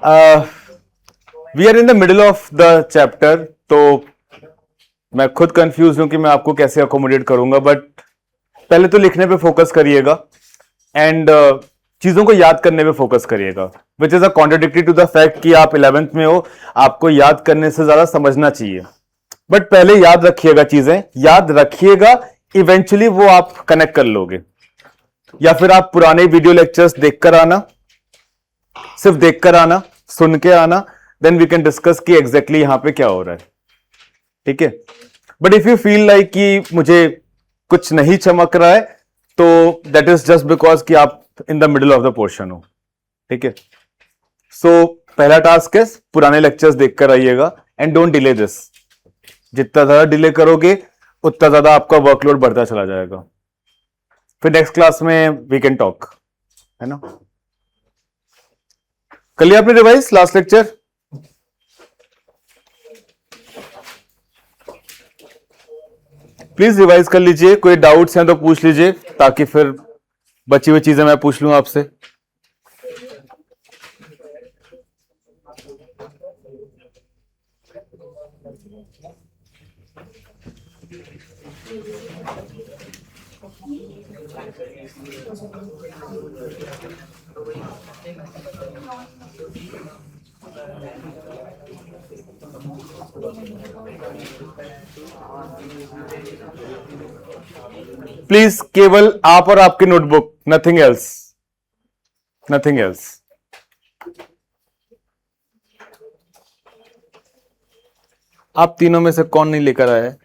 We are in the middle of the chapter, तो मैं खुद कंफ्यूज हूं कि मैं आपको कैसे अकोमोडेट करूंगा, बट पहले तो लिखने पे फोकस करिएगा एंड चीजों को याद करने पे फोकस करिएगा, which is a contradictory to the fact कि आप 11th में हो, आपको याद करने से ज्यादा समझना चाहिए। बट पहले याद रखिएगा, चीजें याद रखिएगा, इवेंचुअली वो आप कनेक्ट कर लोगे। या फिर आप पुराने वीडियो लेक्चर्स देखकर आना, सिर्फ देखकर आना, सुन के आना, देन वी कैन डिस्कस कि एग्जैक्टली यहां पे क्या हो रहा है। ठीक है, but if you feel like कि मुझे कुछ नहीं चमक रहा है, तो दैट इज जस्ट बिकॉज कि आप इन the middle of the portion हो। ठीक है, सो पहला टास्क है पुराने लेक्चर्स देखकर आइएगा एंड डोंट डिले दिस। जितना ज्यादा डिले करोगे उतना ज्यादा आपका वर्कलोड बढ़ता चला जाएगा। फिर नेक्स्ट क्लास में वी कैन टॉक, है ना। कर लिया आपने revise last lecture? Please revise कर लीजिए, कोई डाउट्स हैं तो पूछ लीजिए, ताकि फिर बची हुई चीजें मैं पूछ लूं आपसे। प्लीज केवल आप और आपकी notebook, nothing else, nothing else. आप तीनों में से कौन नहीं लेकर आया है?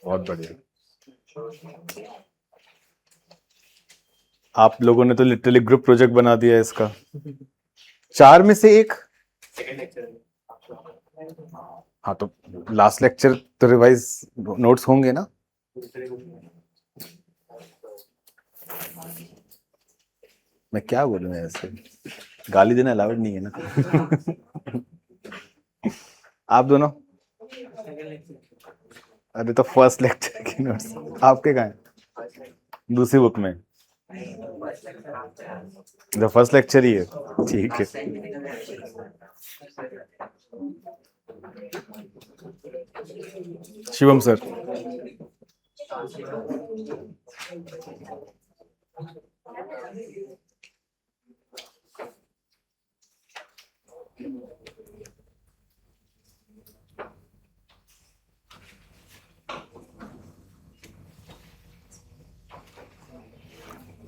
बहुत बढ़िया, आप लोगों ने तो लिटरली ग्रुप प्रोजेक्ट बना दिया है इसका। 4 में से एक। हाँ, तो लास्ट लेक्चर तो रिवाइज नोट्स होंगे ना। मैं क्या बोलूं ऐसे, गाली देना अलाउड नहीं है ना। आप दोनों? अरे तो फर्स्ट लेक्चर की नोट्स आपके कहाँ हैं? दूसरी बुक में जो फर्स्ट लेक्चर ही है। ठीक है, शिवम सर।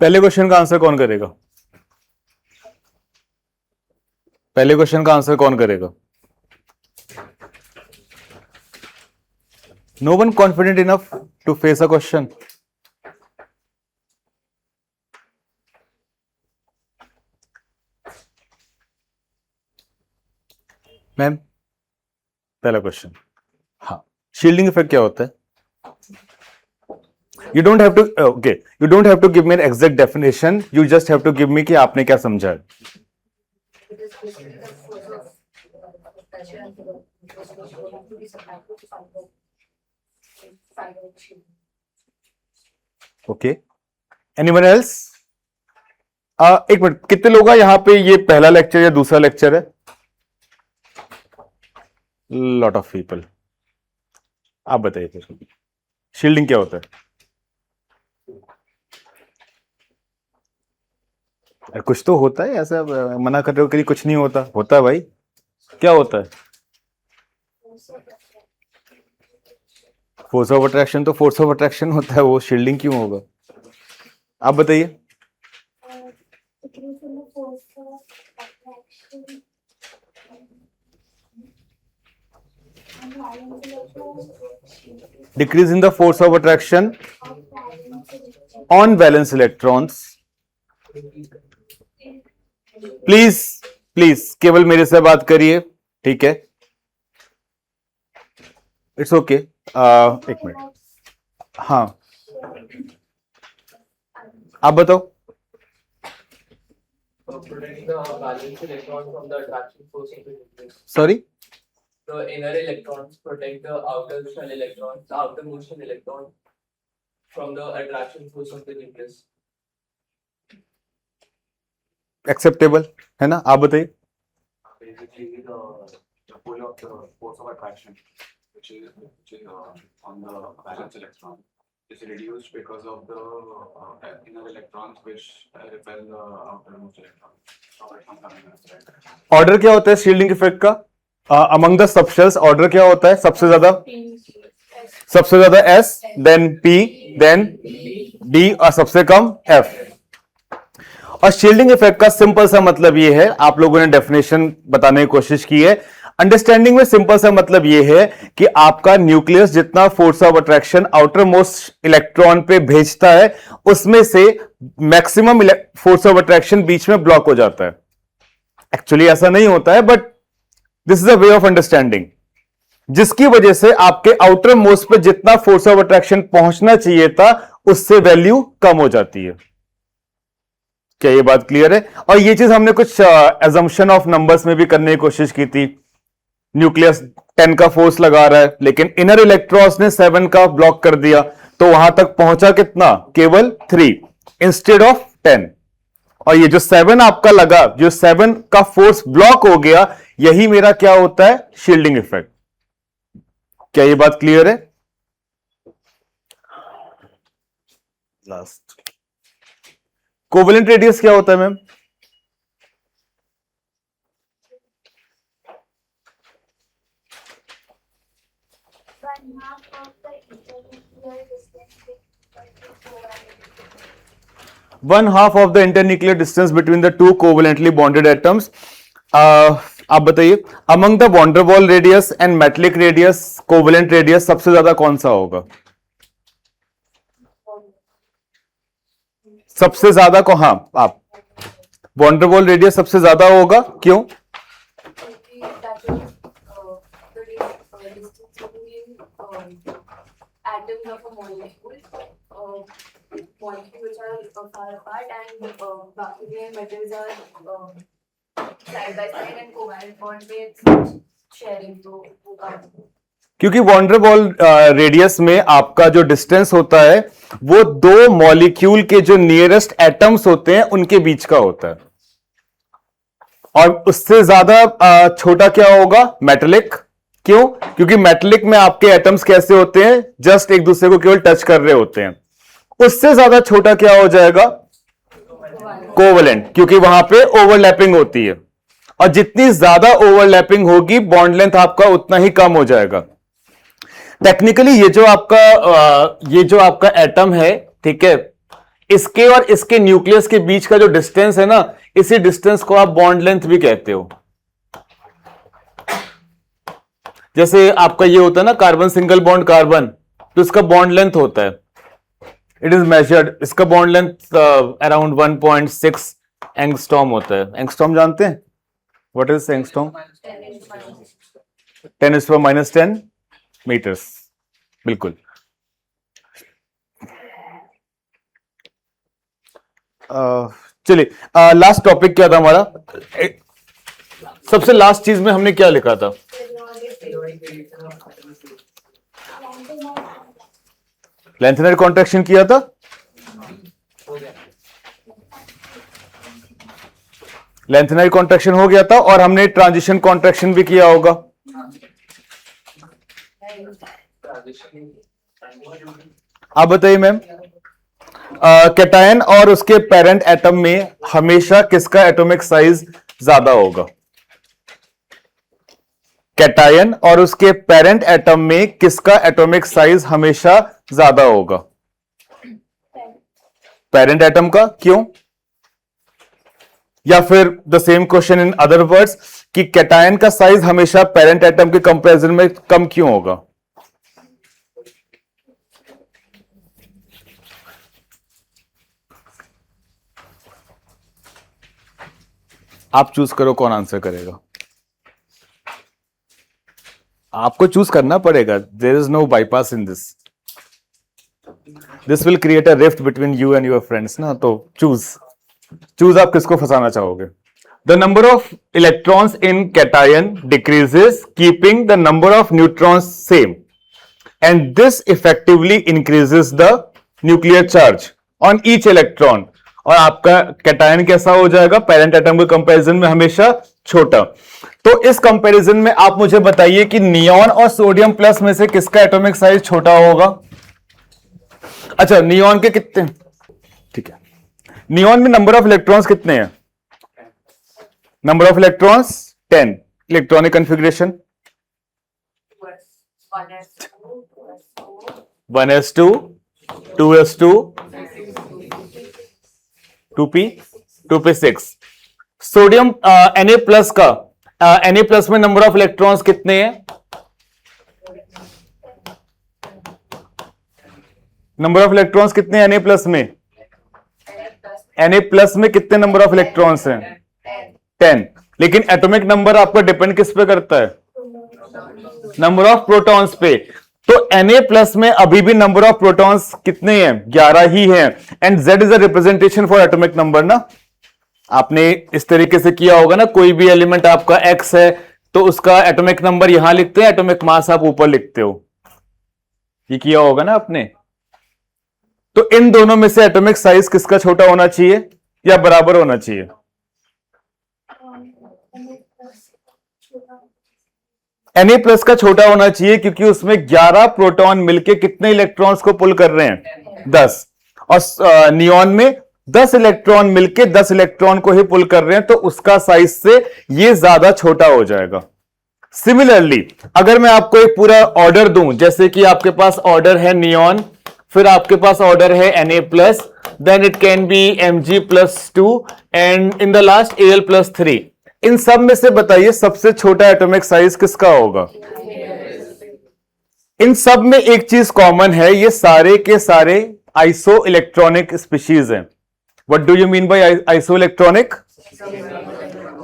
पहले क्वेश्चन का आंसर कौन करेगा? पहले क्वेश्चन का आंसर कौन करेगा? No one confident enough to face a question? Ma'am, पहला क्वेश्चन। हाँ, शील्डिंग इफेक्ट क्या होता है? You don't have to, okay, you don't have to give me an exact definition, you just have to give me कि आपने क्या समझा है। Okay, anyone else? एक मिनट, कितने लोग हैं यहाँ पे? ये पहला लेक्चर या दूसरा लेक्चर है? Lot of people. आप बताइए फिर, शील्डिंग क्या होता है? कुछ तो होता है, ऐसा मना कर रहे हो कि कुछ नहीं होता? होता है भाई, क्या होता है? फोर्स ऑफ अट्रैक्शन तो फोर्स ऑफ अट्रैक्शन होता है, वो शील्डिंग क्यों होगा? आप बताइए। Decrease in the force of attraction on valence electrons. Please please केवल मेरे से बात करिए, ठीक है? It's okay. एक मिनट, हाँ आप बताओ। Sorry? The inner electrons protect the outer shell electrons, the outer motion electron from the attraction force of the nucleus. Acceptable है ना? आप बताइए। Basically, the pull of the force of attraction, which is on the valence electron, is reduced because of the inner electrons which repel the outermost electron. Right? Order क्या होता है shielding effect का? Among the subshells order क्या होता है? सबसे ज्यादा S, then P, then D और सबसे कम एफ। और शील्डिंग इफेक्ट का सिंपल सा मतलब ये है, आप लोगों ने डेफिनेशन बताने की कोशिश की है, अंडरस्टैंडिंग में सिंपल सा मतलब ये है कि आपका न्यूक्लियस जितना force of attraction outer most electron पे भेजता है, उसमें से मैक्सिमम फोर्स ऑफ अट्रैक्शन बीच में ब्लॉक हो जाता है। एक्चुअली ऐसा नहीं होता है, but this is a way of understanding, जिसकी वजह से आपके आउटर मोस्ट पे जितना फोर्स ऑफ अट्रैक्शन पहुंचना चाहिए था, उससे वैल्यू कम हो जाती है। क्या ये बात क्लियर है? और ये चीज हमने कुछ एजम्पशन ऑफ नंबर्स में भी करने की कोशिश की थी। न्यूक्लियस 10 का फोर्स लगा रहा है, लेकिन इनर इलेक्ट्रॉन्स ने 7 का ब्लॉक कर दिया, तो वहां तक पहुंचा कितना? केवल 3 इंस्टेड ऑफ 10। और ये जो 7 आपका लगा, जो 7 का फोर्स ब्लॉक हो गया, यही मेरा क्या होता है? Shielding effect. क्या ये बात क्लियर है? लास्ट कोवेलेंट रेडियस क्या होता है ma'am? One half of the internuclear distance between the two covalently bonded atoms. आप बताइए, among the van der Waals radius and metallic radius, covalent radius सबसे ज्यादा कौन सा होगा? सबसे ज्यादा को, हाँ आप, वॉन डेर वाल रेडियस सबसे ज्यादा होगा, क्यों? molecules are far apart and बाकी metals are side by side and covalent bond with sharing, तो वो काम। क्योंकि वॉन डेर वाल रेडियस में आपका जो डिस्टेंस होता है वो दो मॉलिक्यूल के जो नियरेस्ट एटम्स होते हैं उनके बीच का होता है, और उससे ज्यादा छोटा क्या होगा? मेटेलिक। क्यों? क्योंकि मेटेलिक में आपके एटम्स कैसे होते हैं? जस्ट एक दूसरे को केवल टच कर रहे होते हैं। उससे ज्यादा छोटा क्या हो जाएगा? कोवेलेंट, क्योंकि वहां पे ओवरलैपिंग होती है, और जितनी ज्यादा ओवरलैपिंग होगी बॉन्ड लेंथ आपका उतना ही कम हो जाएगा। टेक्निकली ये जो आपका एटम है, ठीक है, इसके और इसके न्यूक्लियस के बीच का जो डिस्टेंस है ना, इसी डिस्टेंस को आप बॉन्ड लेंथ भी कहते हो। जैसे आपका ये होता है ना कार्बन सिंगल बॉन्ड कार्बन, तो इसका बॉन्ड लेंथ होता है, इट इज मेजर्ड, इसका बॉन्ड लेंथ अराउंड 1.6 एंगस्ट्रॉम होता है। एंगस्ट्रॉम जानते हैं? What is angstrom? 10⁻⁻10 मीटर्स, बिल्कुल। चलिए, लास्ट टॉपिक क्या था हमारा? सबसे लास्ट चीज में हमने क्या लिखा था? लेंथेनाइड कॉन्ट्रैक्शन किया था। लेंथेनाइड कॉन्ट्रैक्शन हो गया था, और हमने ट्रांजिशन कॉन्ट्रैक्शन भी किया होगा। आप बताइए मैम, कैटायन और उसके पेरेंट एटम में हमेशा किसका एटॉमिक साइज ज्यादा होगा? कैटायन और उसके पेरेंट एटम में किसका एटॉमिक साइज हमेशा ज्यादा होगा? पेरेंट एटम का। क्यों? या फिर the same question in other words, कि कैटायन का साइज हमेशा पेरेंट एटम के कंपैरिजन में कम क्यों होगा? आप चूज करो कौन आंसर करेगा। आपको चूज करना पड़ेगा, there is no bypass in this will create a rift between you and your friends ना, तो चूज आप किसको फंसाना चाहोगे। The number of electrons in cation decreases keeping the number of neutrons same, and this effectively increases the nuclear charge on each electron, और आपका cation कैसा हो जाएगा, पेरेंट एटम के कंपैरिजन में हमेशा छोटा। तो इस कंपैरिजन में आप मुझे बताइए कि नियॉन और सोडियम प्लस में से किसका एटॉमिक साइज छोटा होगा। अच्छा, नियॉन के कितने, ठीक है, नियॉन में नंबर ऑफ इलेक्ट्रॉन्स कितने हैं? Number of electrons 10। Electronic configuration 1s2 2s2 2p 2p6। Sodium Na plus का Na प्लस में नंबर ऑफ इलेक्ट्रॉन्स कितने हैं? नंबर ऑफ इलेक्ट्रॉन्स कितने हैं Na प्लस में? Na प्लस में कितने नंबर ऑफ इलेक्ट्रॉन्स हैं? 10। लेकिन एटॉमिक नंबर आपका डिपेंड किस पे करता है? नंबर ऑफ प्रोटॉन्स पे। तो Na प्लस में अभी भी नंबर ऑफ प्रोटॉन्स कितने हैं? 11 ही हैं। And Z is a representation for atomic number ना। आपने इस तरीके से किया होगा ना, कोई भी एलिमेंट आपका X है तो उसका एटॉमिक नंबर यहां लिखते हैं, एटॉमिक मास आप ऊपर लिखते हो, ये किया होगा ना आपने। तो इन दोनों में से एटॉमिक साइज किसका छोटा होना चाहिए या बराबर होना चाहिए? Na प्लस का छोटा होना चाहिए क्योंकि उसमें 11 प्रोटॉन मिलके कितने इलेक्ट्रॉन्स को पुल कर रहे हैं? 10। और नियॉन में 10 इलेक्ट्रॉन मिलके 10 इलेक्ट्रॉन को ही पुल कर रहे हैं, तो उसका साइज से ये ज्यादा छोटा हो जाएगा। सिमिलरली अगर मैं आपको एक पूरा ऑर्डर दूं, जैसे कि आपके पास ऑर्डर है नियॉन, फिर आपके पास ऑर्डर है Na plus, then it can be Mg+2 and in the last Al+3। इन सब में से बताइए सबसे छोटा एटॉमिक साइज किसका होगा? इन सब में एक चीज कॉमन है, ये सारे के सारे आइसो इलेक्ट्रॉनिक स्पीशीज हैं। What do you mean by iso electronic?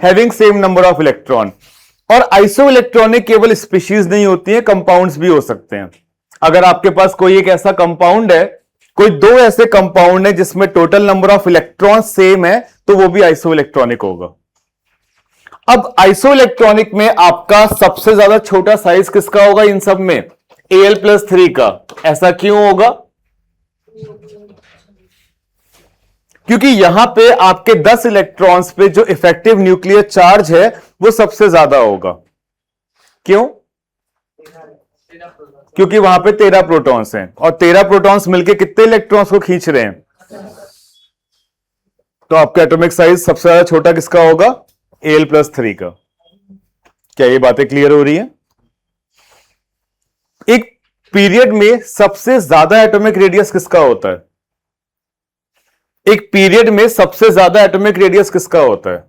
Having same number of electron. और आइसो इलेक्ट्रॉनिक केवल स्पीशीज नहीं होती है, कंपाउंड्स भी हो सकते हैं। अगर आपके पास कोई एक ऐसा कंपाउंड है, कोई दो ऐसे कंपाउंड है जिसमें total number of electron same है, तो वो भी आइसो इलेक्ट्रॉनिक होगा। अब आइसो इलेक्ट्रॉनिक में आपका सबसे ज्यादा छोटा साइज किसका होगा इन सब में? Al+3 का। ऐसा क्यों होगा? क्योंकि यहां पे आपके 10 इलेक्ट्रॉन्स पे जो इफेक्टिव न्यूक्लियर चार्ज है वो सबसे ज्यादा होगा। क्यों? क्योंकि वहां पे 13 प्रोटॉन्स हैं और 13 प्रोटॉन्स मिलके कितने इलेक्ट्रॉन्स को खींच रहे हैं? तो आपका एटॉमिक साइज सबसे ज्यादा छोटा किसका होगा? Al+3 का। क्या ये बातें क्लियर हो रही हैं? एक पीरियड में सबसे ज्यादा एटॉमिक रेडियस किसका होता है? एक पीरियड में सबसे ज्यादा एटॉमिक रेडियस किसका होता है?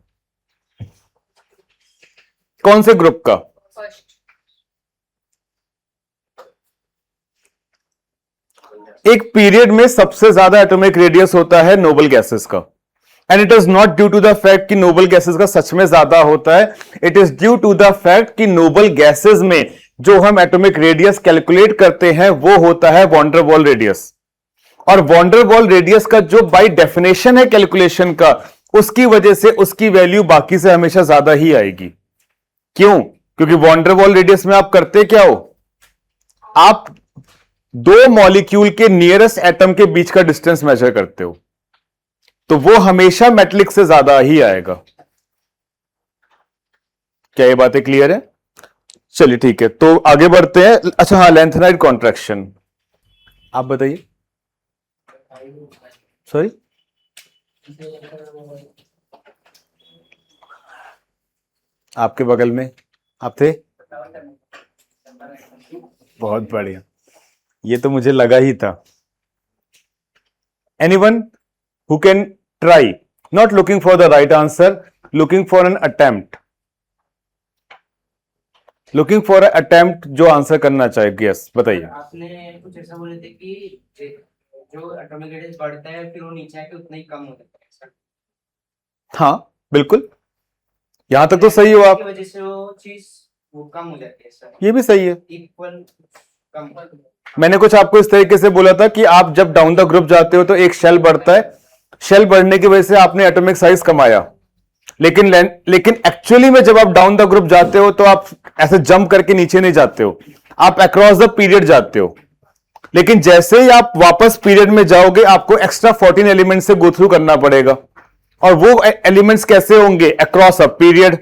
कौन से ग्रुप का? एक पीरियड में सबसे ज्यादा एटॉमिक रेडियस होता है नोबल गैसेस का। And it is not due to the fact कि नोबल गैसेस का सच में ज्यादा होता है, it is due to the fact कि नोबल गैसेस में जो हम एटॉमिक रेडियस कैलकुलेट करते हैं वो होता है वॉन डेर वाल रेडियस। और वॉन डेर वाल रेडियस का जो बाय डेफिनेशन है कैलकुलेशन का, उसकी वजह से उसकी वैल्यू बाकी से हमेशा ज्यादा ही आएगी। क्यों? क्योंकि वॉन डेर वाल रेडियस में आप करते क्या हो? आप दो मॉलिक्यूल के नियरेस्ट एटम के बीच का डिस्टेंस मेजर करते हो, तो वो हमेशा मेटलिक से ज्यादा ही आएगा। क्या ये बातें क्लियर है? चलिए ठीक है, तो आगे बढ़ते हैं। अच्छा हाँ, लेंथेनाइड कॉन्ट्रैक्शन आप बताइए। सॉरी, आपके बगल में आप थे? बहुत बढ़िया, ये तो मुझे लगा ही था। Anyone who can try, not looking for the right answer, looking for an attempt, looking for an attempt जो आंसर करना चाहे। यस बताइए। आपने कुछ ऐसा बोले थे कि जो एटॉमिक रेडियस बढ़ता है फिर वो नीचे आके उतना ही कम हो जाता है। हाँ बिल्कुल, यहां तक तो सही हो आप। वजह से वो चीज वो कम हो जाती है सर। ये भी सही है। इक्वल कम। मैंने कुछ आपको इस तरीके से बोला था कि आप जब डाउन द ग्रुप जाते हो तो एक शेल बढ़ता है, शेल बढ़ने की वजह से आपने एटॉमिक साइज कमाया, लेकिन एक्चुअली में जब आप डाउन द ग्रुप जाते हो तो आप ऐसे जंप करके नीचे नहीं जाते हो, आप अक्रॉस द पीरियड जाते हो। लेकिन जैसे ही आप वापस पीरियड में जाओगे आपको एक्स्ट्रा 14 एलिमेंट से गो थ्रू करना पड़ेगा, और वो एलिमेंट्स कैसे होंगे? Across a period.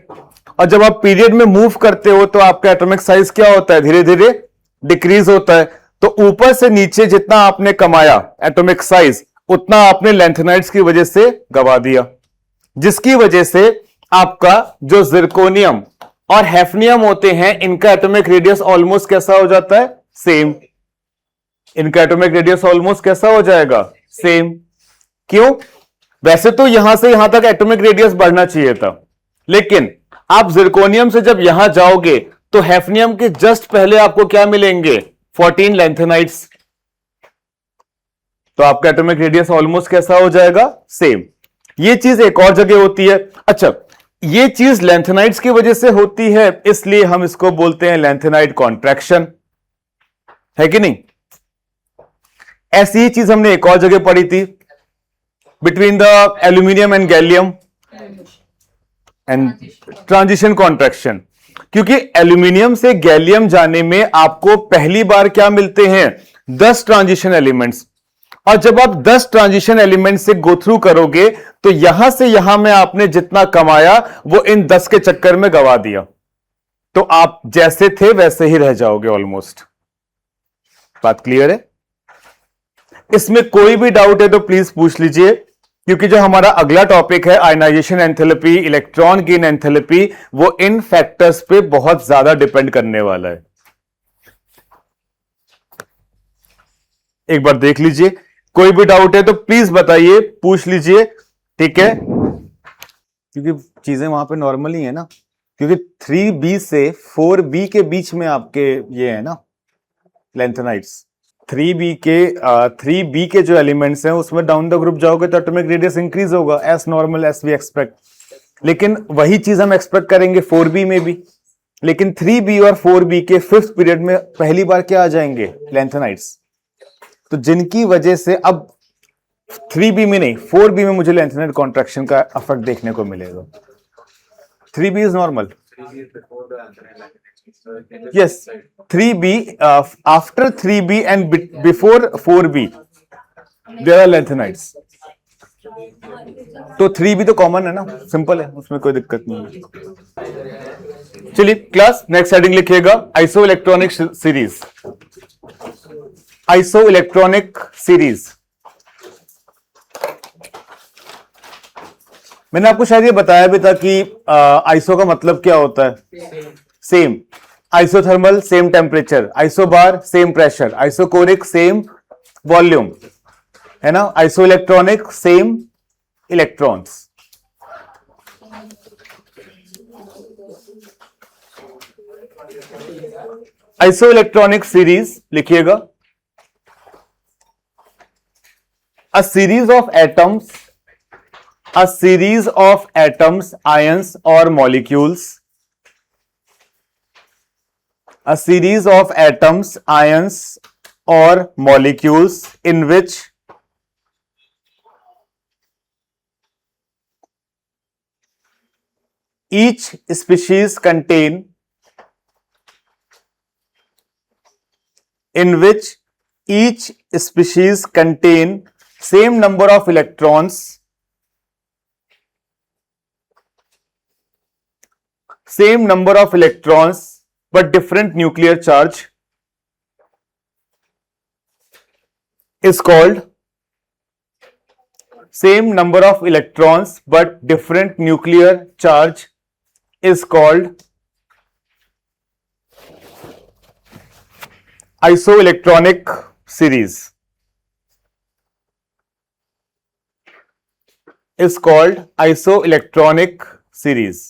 और जब आप पीरियड में मूव करते हो तो आपका एटॉमिक साइज क्या होता है? धीरे धीरे डिक्रीज होता है। तो ऊपर से नीचे जितना आपने कमाया एटॉमिक साइज, उतना आपने लेंथेनाइड्स की वजह से गवा दिया, जिसकी वजह से आपका जो जिरकोनियम और हैफनियम होते हैं, इनका एटॉमिक रेडियस ऑलमोस्ट कैसा हो जाता है? सेम। इनका एटॉमिक रेडियस ऑलमोस्ट कैसा हो जाएगा? सेम। क्यों? वैसे तो यहां से यहां तक एटॉमिक रेडियस बढ़ना चाहिए था, लेकिन आप जिरकोनियम से जब यहां जाओगे तो हैफनियम के जस्ट पहले आपको क्या मिलेंगे? 14 लेंथेनाइड्स। तो आपका एटॉमिक रेडियस ऑलमोस्ट कैसा हो जाएगा? सेम। ये चीज एक और जगह होती है। अच्छा, ये चीज लेंथेनाइड्स की वजह से होती है, इसलिए हम इसको बोलते हैं लेंथेनाइड कॉन्ट्रैक्शन, है कि नहीं? ऐसी ही चीज हमने एक और जगह पढ़ी थी, between the aluminium and gallium and transition contraction. क्योंकि एल्यूमिनियम से गैलियम जाने में आपको पहली बार क्या मिलते हैं? 10 ट्रांजिशन एलिमेंट्स। और जब आप 10 ट्रांजिशन एलिमेंट से गो थ्रू करोगे तो यहां से यहां में आपने जितना कमाया वो इन 10 के चक्कर में गवा दिया, तो आप जैसे थे वैसे ही रह जाओगे ऑलमोस्ट। बात क्लियर है? इसमें कोई भी डाउट है तो प्लीज पूछ लीजिए, क्योंकि जो हमारा अगला टॉपिक है ionization enthalpy, electron gain enthalpy, वो इन फैक्टर्स पे बहुत ज्यादा डिपेंड करने वाला है। एक बार देख लीजिए, कोई भी डाउट है तो प्लीज बताइए, पूछ लीजिए, ठीक है? क्योंकि चीजें वहां पे नॉर्मल ही है ना, क्योंकि 3B से 4B के बीच में आपके ये है ना लेंथेनाइड्स। 3B के जो एलिमेंट्स हैं उसमें डाउन द ग्रुप जाओगे तो एटॉमिक रेडियस इंक्रीज होगा as normal as we expect, लेकिन वही चीज हम एक्सपेक्ट करेंगे 4B में भी। लेकिन 3B और 4B के 5th पीरियड में पहली बार क्या आ जाएंगे? लेंथेनाइड्स। तो जिनकी वजह से अब 3B में नहीं 4B में मुझे लेंथेनाइड कॉन्ट्रैक्शन का इफेक्ट देखने को मिलेगा। 3B is normal. Yes, 3B, after 3B and before 4B, there are lanthanides. तो 3B तो कॉमन है ना, सिंपल है, उसमें कोई दिक्कत नहीं है। चलिए क्लास, नेक्स्ट हेडिंग लिखिएगा, iso electronic series. Iso electronic series, मैंने आपको शायद ये बताया भी था कि आइसो का मतलब क्या होता है? Same. Isothermal same temperature, isobar same pressure, isochoric same volume, है ना? Isoelectronic same electrons. Isoelectronic series लिखिएगा, a series of atoms, a series of atoms, ions or molecules, a series of atoms, ions or molecules in which each species contain same number of electrons, but different nuclear charge, is called same number of electrons but different nuclear charge is called isoelectronic series, is called isoelectronic series.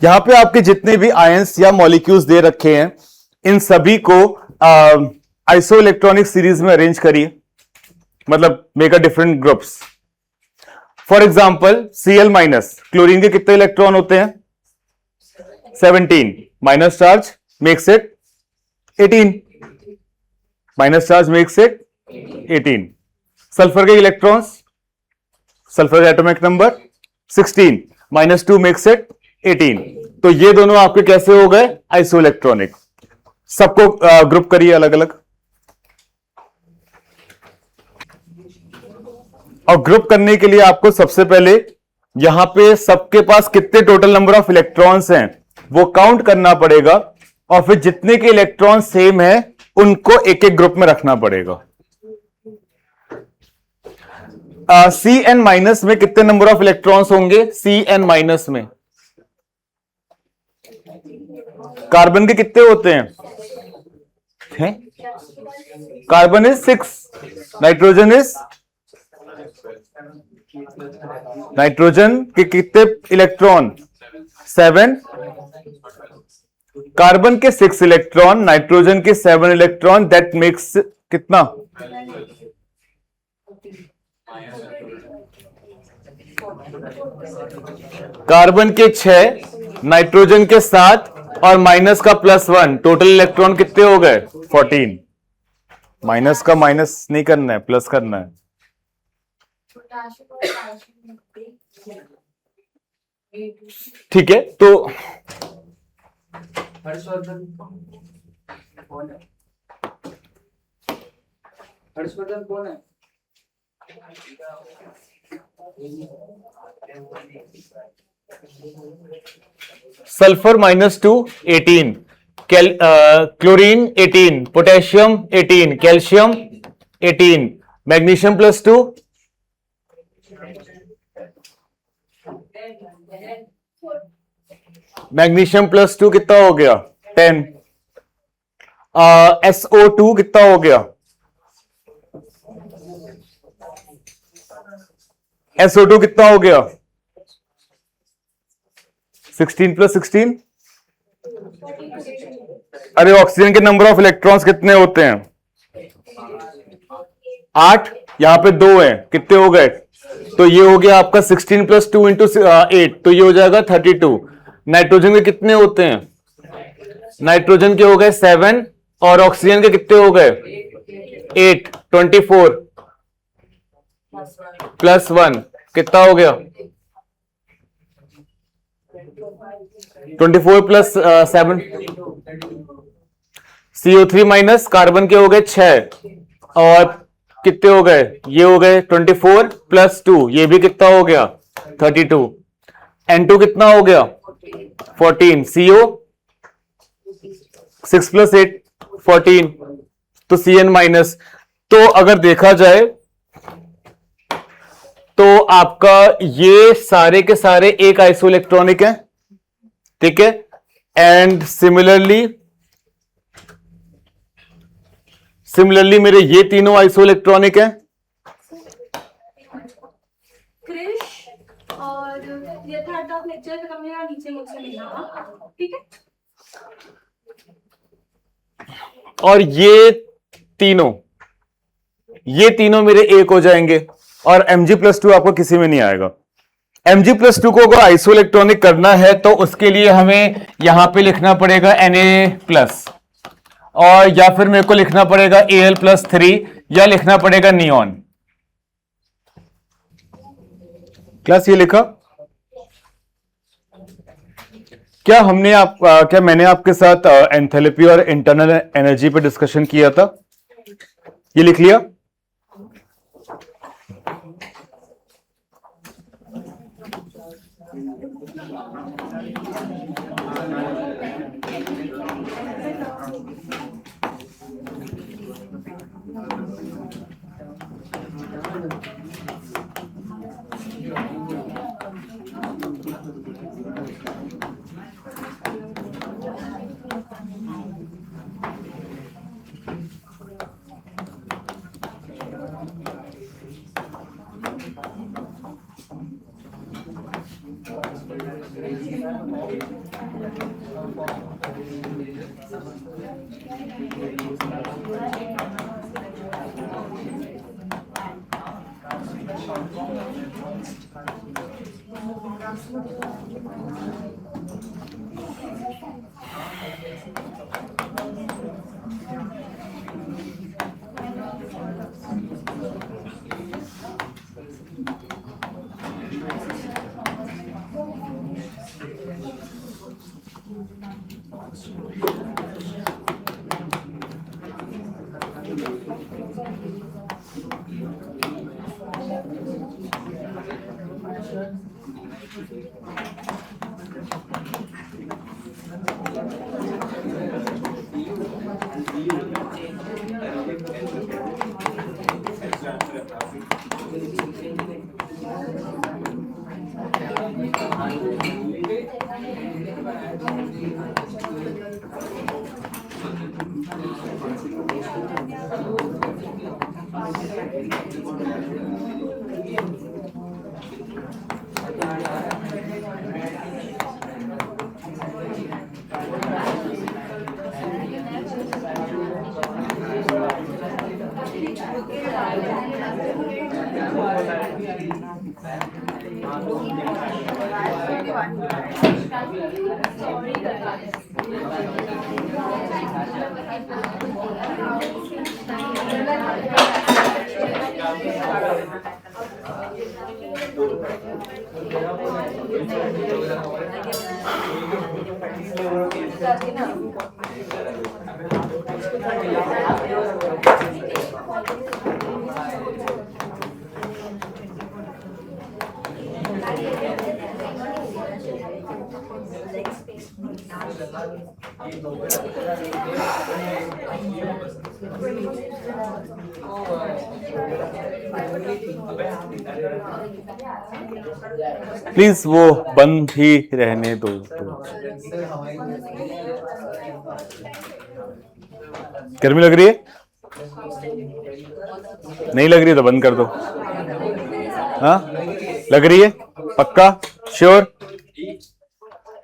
यहां पे आपके जितने भी ions या molecules दे रखे हैं इन सभी को आइसो इलेक्ट्रॉनिक सीरीज में अरेंज करिए, मतलब make a different groups. For example Cl minus, chlorine के कितने इलेक्ट्रॉन होते हैं? 17, minus charge makes it 18, minus charge makes it 18। Sulphur के इलेक्ट्रॉन्स, सल्फर का atomic number 16, minus 2 makes it 18। तो ये दोनों आपके कैसे हो गए? Iso electronic. सबको ग्रुप करिए अलग अलग, और ग्रुप करने के लिए आपको सबसे पहले यहां पे सबके पास कितने टोटल नंबर ऑफ इलेक्ट्रॉन्स हैं वो काउंट करना पड़ेगा, और फिर जितने के इलेक्ट्रॉन सेम है उनको एक एक ग्रुप में रखना पड़ेगा। Cn माइनस में कितने नंबर ऑफ इलेक्ट्रॉन्स होंगे? Cn माइनस में कार्बन के कितने होते हैं? Carbon is 6, nitrogen is, nitrogen के कितने इलेक्ट्रॉन? 7। कार्बन के 6 इलेक्ट्रॉन, नाइट्रोजन के 7 इलेक्ट्रॉन, दैट मेक्स कितना? कार्बन के 6, नाइट्रोजन के 7 और माइनस का +1, टोटल इलेक्ट्रॉन कितने हो गए? 14। माइनस का माइनस नहीं करना है, प्लस करना है। ठीक है, तो हर्षवर्धन कौन है? हर्षवर्धन कौन है? Sulphur -2 18, chlorine 18, potassium 18, calcium 18, magnesium +2, magnesium +2 कितना हो गया? 10। SO2 कितना हो गया? SO2 कितना हो गया? 16 + 16। अरे ऑक्सीजन के नंबर ऑफ इलेक्ट्रॉन्स कितने होते हैं? 8, यहां पे 2 हैं, कितने हो गए? तो ये हो गया आपका 16 + 2 × 8, तो ये हो जाएगा 32। नाइट्रोजन के कितने होते हैं? नाइट्रोजन के हो गए 7 और ऑक्सीजन के कितने हो गए? 8, 24 +1 कितना हो गया? 24 + 7, CO3 माइनस, कार्बन के हो गए 6 और कितने हो गए? ये हो गए 24 + 2, ये भी कितना हो गया? 32। N2 कितना हो गया? 14। CO 6 + 8 14, तो Cn माइनस। तो अगर देखा जाए तो आपका ये सारे के सारे एक आइसो इलेक्ट्रॉनिक है, ठीक है। एंड सिमिलरली मेरे ये तीनों आइसो इलेक्ट्रॉनिक है। क्रिश और यथार्थ आप लेक्चर खत्म होगा नीचे मुझसे मिलना, ठीक है। और ये तीनों मेरे एक हो जाएंगे, और Mg+2 आपको किसी में नहीं आएगा। Mg+2 को अगर आइसो इलेक्ट्रॉनिक करना है तो उसके लिए हमें यहां पे लिखना पड़ेगा Na+, और या फिर मेरे को लिखना पड़ेगा Al+3, या लिखना पड़ेगा नियॉन। क्लास ये लिखा क्या हमने? क्या मैंने आपके साथ एंथैल्पी और इंटरनल एनर्जी पे डिस्कशन किया था? ये लिख लिया? प्लीज वो बंद ही रहने दो। गर्मी लग रही है? नहीं लग रही है तो बंद कर दो। हाँ लग रही है? पक्का? श्योर?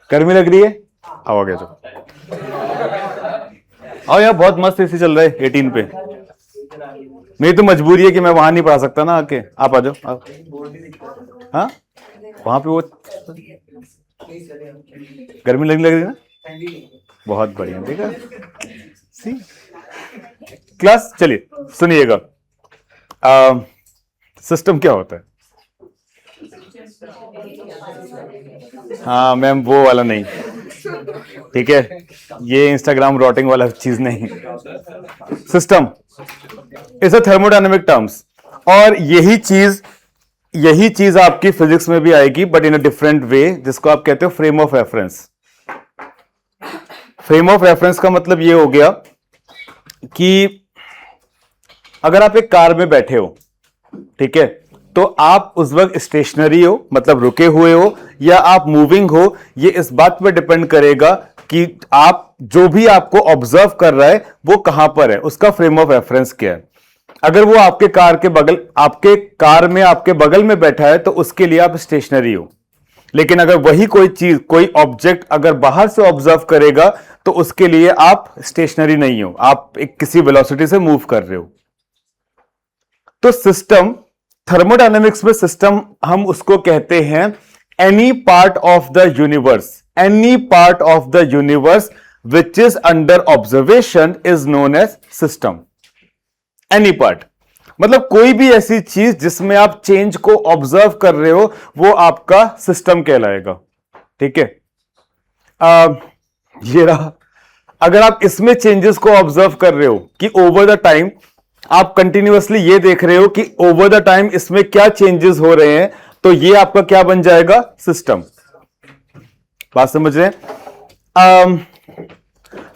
गर्मी लग रही है? आओ आगे जाओ। आओ यार, बहुत मस्त एसी चल रहा है 18 पे। मेरी तो मजबूरी है कि मैं वहां नहीं पढ़ा सकता ना आके। आप आ जाओ। हाँ वहां पे वो गर्मी लगने लग रही है ना? बहुत बढ़िया, देखा? सी क्लास, चलिए सुनिएगा। सिस्टम क्या होता है? हाँ मैम, वो वाला नहीं, ठीक है? ये इंस्टाग्राम रॉटिंग वाला चीज नहीं। System is a thermodynamic terms, और यही चीज आपकी फिजिक्स में भी आएगी, but in a different way, जिसको आप कहते हो frame of reference. Frame of reference का मतलब ये हो गया कि अगर आप एक कार में बैठे हो, ठीक है, तो आप उस वक्त स्टेशनरी हो, मतलब रुके हुए हो, या आप मूविंग हो, ये इस बात पर डिपेंड करेगा कि आप जो भी आपको ऑब्जर्व कर रहा है वो कहां पर है, उसका फ्रेम ऑफ रेफरेंस क्या है। अगर वो आपके कार में आपके बगल में बैठा है तो उसके लिए आप स्टेशनरी हो, लेकिन अगर वही कोई ऑब्जेक्ट अगर बाहर से ऑब्जर्व करेगा तो उसके लिए आप स्टेशनरी नहीं हो, आप किसी वेलोसिटी से मूव कर रहे हो। तो सिस्टम, थर्मोडायनेमिक्स में सिस्टम हम उसको कहते हैं any part of the universe which is under observation is known as system. Any part मतलब कोई भी ऐसी चीज जिसमें आप चेंज को ऑब्जर्व कर रहे हो वो आपका सिस्टम कहलाएगा, ठीक है? ये रहा। अगर आप इसमें चेंजेस को ऑब्जर्व कर रहे हो कि ओवर द टाइम आप कंटिन्यूअसली ये देख रहे हो कि ओवर द टाइम इसमें क्या चेंजेस हो रहे हैं, तो ये आपका क्या बन जाएगा? सिस्टम। बात समझ रहे हैं?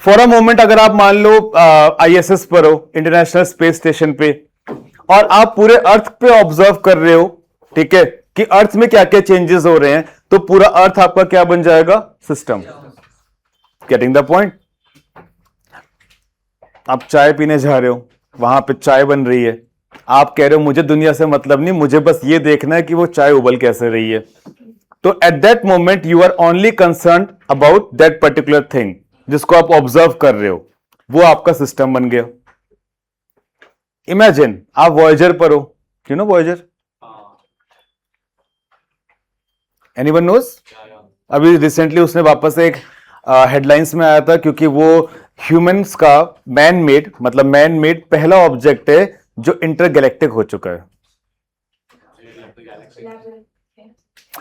फॉर अ मोमेंट अगर आप मान लो ISS पर हो, इंटरनेशनल स्पेस स्टेशन पे, और आप पूरे अर्थ पे ऑब्जर्व कर रहे हो, ठीक है, कि अर्थ में क्या क्या चेंजेस हो रहे हैं, तो पूरा अर्थ आपका क्या बन जाएगा? सिस्टम। Getting the point? आप चाय पीने जा रहे हो, वहां पे चाय बन रही है, आप कह रहे हो मुझे दुनिया से मतलब नहीं, मुझे बस ये देखना है कि वो चाय उबल कैसे रही है। तो at that moment you are only concern about that particular thing, जिसको आप ऑब्जर्व कर रहे हो, वो आपका सिस्टम बन गया। इमेजिन आप वॉयेजर पर हो, you know Voyager, anyone knows? अभी रिसेंटली उसने वापस एक हेडलाइंस में आया था, क्योंकि वो ह्यूमंस का मैन मेड पहला ऑब्जेक्ट है जो इंटरगैलेक्टिक हो चुका है।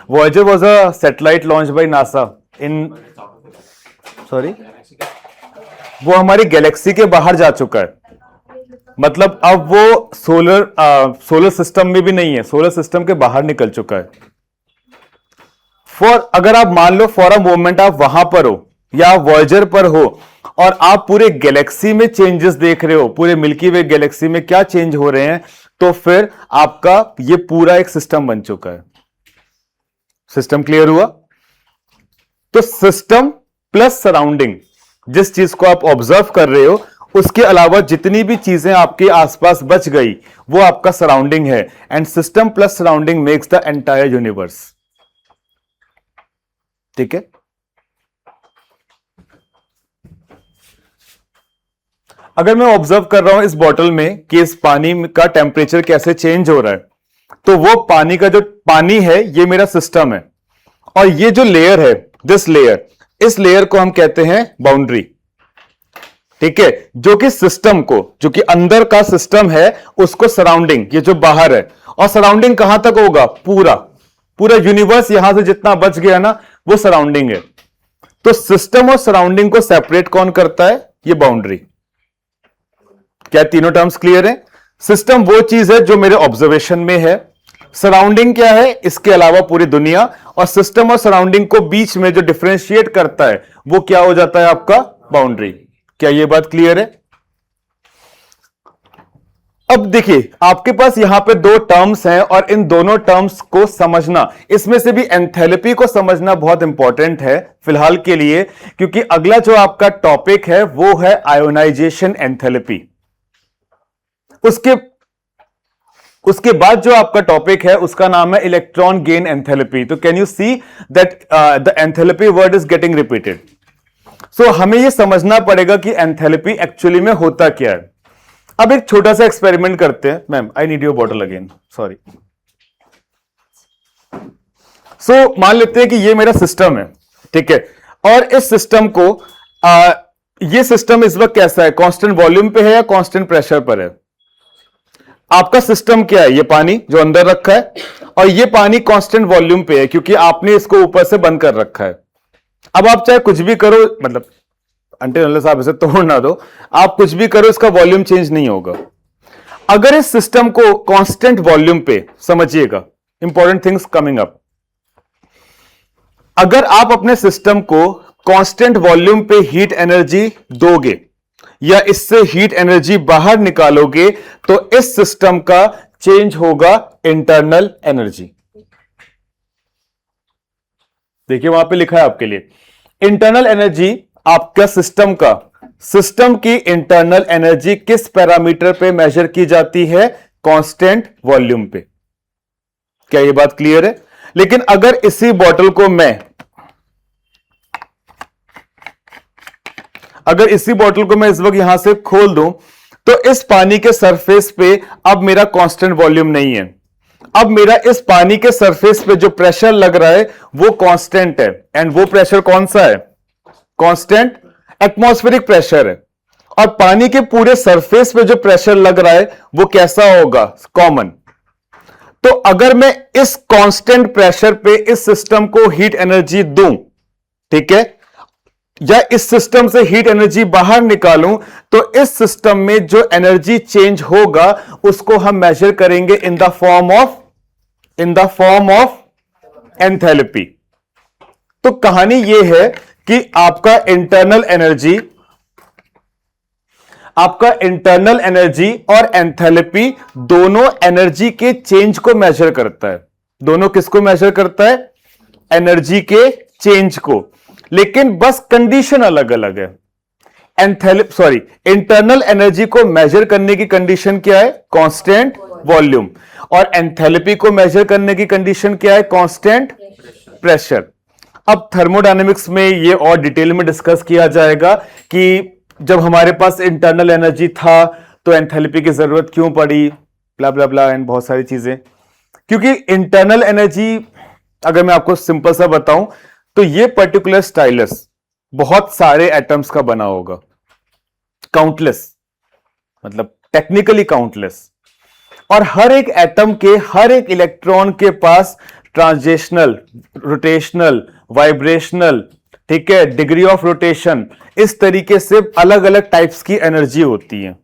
Voyager was a satellite launched by NASA in वो हमारी गैलेक्सी के बाहर जा चुका है। मतलब अब वो सोलर सिस्टम में भी नहीं है, सोलर सिस्टम के बाहर निकल चुका है। अगर आप मान लो फॉर अ मोमेंट आप वहां पर हो या आप वॉयेजर पर हो और आप पूरे गैलेक्सी में चेंजेस देख रहे हो, पूरे मिल्की वे गैलेक्सी में क्या चेंज हो रहे हैं, तो फिर आपका ये पूरा एक सिस्टम बन चुका है। सिस्टम क्लियर हुआ? तो सिस्टम प्लस सराउंडिंग, जिस चीज को आप ऑब्जर्व कर रहे हो उसके अलावा जितनी भी चीजें आपके आसपास बच गई वो आपका सराउंडिंग है। And system plus surrounding makes the entire universe. ठीक है? अगर मैं ऑब्जर्व कर रहा हूं इस बॉटल में कि इस पानी का टेम्परेचर कैसे चेंज हो रहा है, तो वो पानी का जो पानी है ये मेरा सिस्टम है, और ये जो लेयर है, दिस लेयर, इस लेयर को हम कहते हैं बाउंड्री। ठीक है? जो कि सिस्टम को, जो कि अंदर का सिस्टम है उसको सराउंडिंग, ये जो बाहर है, और सराउंडिंग कहां तक होगा? पूरा यूनिवर्स, यहां से जितना बच गया ना वो सराउंडिंग है। तो सिस्टम और सराउंडिंग को सेपरेट कौन करता है? ये बाउंड्री। क्या तीनों टर्म्स क्लियर है? सिस्टम वो चीज है जो मेरे ऑब्जर्वेशन में है, सराउंडिंग क्या है इसके अलावा पूरी दुनिया, और सिस्टम और सराउंडिंग को बीच में जो डिफरेंशिएट करता है वो क्या हो जाता है? आपका बाउंड्री। क्या ये बात क्लियर है? अब देखिए आपके पास यहां पे दो टर्म्स हैं और इन दोनों टर्म्स को समझना, इसमें से भी एंथैल्पी को समझना बहुत इंपॉर्टेंट है फिलहाल के लिए, क्योंकि अगला जो आपका टॉपिक है वो है आयोनाइजेशन एंथैल्पी। उसके बाद जो आपका टॉपिक है उसका नाम है इलेक्ट्रॉन गेन एंथैल्पी। तो can you see that the enthalpy word is getting repeated. So हमें यह समझना पड़ेगा कि एंथैल्पी एक्चुअली में होता क्या है। अब एक छोटा सा एक्सपेरिमेंट करते हैं। Ma'am I need your bottle again, sorry. So मान लेते हैं कि ये मेरा सिस्टम है, ठीक है, और इस सिस्टम को ये सिस्टम इस वक्त कैसा है? कांस्टेंट वॉल्यूम पे है या कांस्टेंट प्रेशर पर है? आपका सिस्टम क्या है? ये पानी जो अंदर रखा है, और ये पानी कांस्टेंट वॉल्यूम पे है क्योंकि आपने इसको ऊपर से बंद कर रखा है। अब आप चाहे कुछ भी करो, मतलब अनटिल आप इसे तोड़ ना दो, आप कुछ भी करो इसका वॉल्यूम चेंज नहीं होगा। अगर इस सिस्टम को कांस्टेंट वॉल्यूम पे, समझिएगा इंपॉर्टेंट थिंग्स कमिंग अप, अगर आप अपने सिस्टम को कांस्टेंट वॉल्यूम पे हीट एनर्जी दोगे या इससे हीट एनर्जी बाहर निकालोगे, तो इस सिस्टम का चेंज होगा इंटरनल एनर्जी। देखिए वहां पे लिखा है आपके लिए, इंटरनल एनर्जी आपका सिस्टम का, सिस्टम की इंटरनल एनर्जी किस पैरामीटर पे मेजर की जाती है? कांस्टेंट वॉल्यूम पे। क्या ये बात क्लियर है? लेकिन अगर इसी बॉटल को मैं इस वक्त यहां से खोल दूं, तो इस पानी के सरफेस पे अब मेरा कांस्टेंट वॉल्यूम नहीं है। अब मेरा इस पानी के सरफेस पे जो प्रेशर लग रहा है वो कांस्टेंट है, एंड वो प्रेशर कौन सा है? कांस्टेंट एटमॉस्फेरिक प्रेशर है। और पानी के पूरे सरफेस पे जो प्रेशर लग रहा है वो कैसा होगा? कॉमन। तो अगर मैं इस कांस्टेंट प्रेशर पे इस सिस्टम को हीट एनर्जी दूं, ठीक है, या इस सिस्टम से हीट एनर्जी बाहर निकालूं, तो इस सिस्टम में जो एनर्जी चेंज होगा उसको हम मेजर करेंगे in the form of enthalpy. तो कहानी यह है कि आपका इंटरनल एनर्जी और एंथैल्पी दोनों एनर्जी के चेंज को मेजर करता है। दोनों किसको मेजर करता है? एनर्जी के चेंज को। लेकिन बस कंडीशन अलग अलग है। इंटरनल एनर्जी को मेजर करने की कंडीशन क्या है? Constant volume. और एंथैल्पी को मेजर करने की कंडीशन क्या है? Constant pressure. अब थर्मोडायनेमिक्स में ये और डिटेल में डिस्कस किया जाएगा कि जब हमारे पास इंटरनल एनर्जी था तो एंथैल्पी की जरूरत क्यों पड़ी, ब्ला ब्ला ब्ला एंड बहुत सारी चीजें। क्योंकि इंटरनल एनर्जी, अगर मैं आपको सिंपल सा बताऊं तो ये पर्टिकुलर स्टाइलस बहुत सारे एटम्स का बना होगा, काउंटलेस, मतलब टेक्निकली काउंटलेस, और हर एक एटम के हर एक इलेक्ट्रॉन के पास ट्रांजिशनल, रोटेशनल, वाइब्रेशनल, ठीक है, डिग्री ऑफ रोटेशन, इस तरीके से अलग अलग टाइप्स की एनर्जी होती है।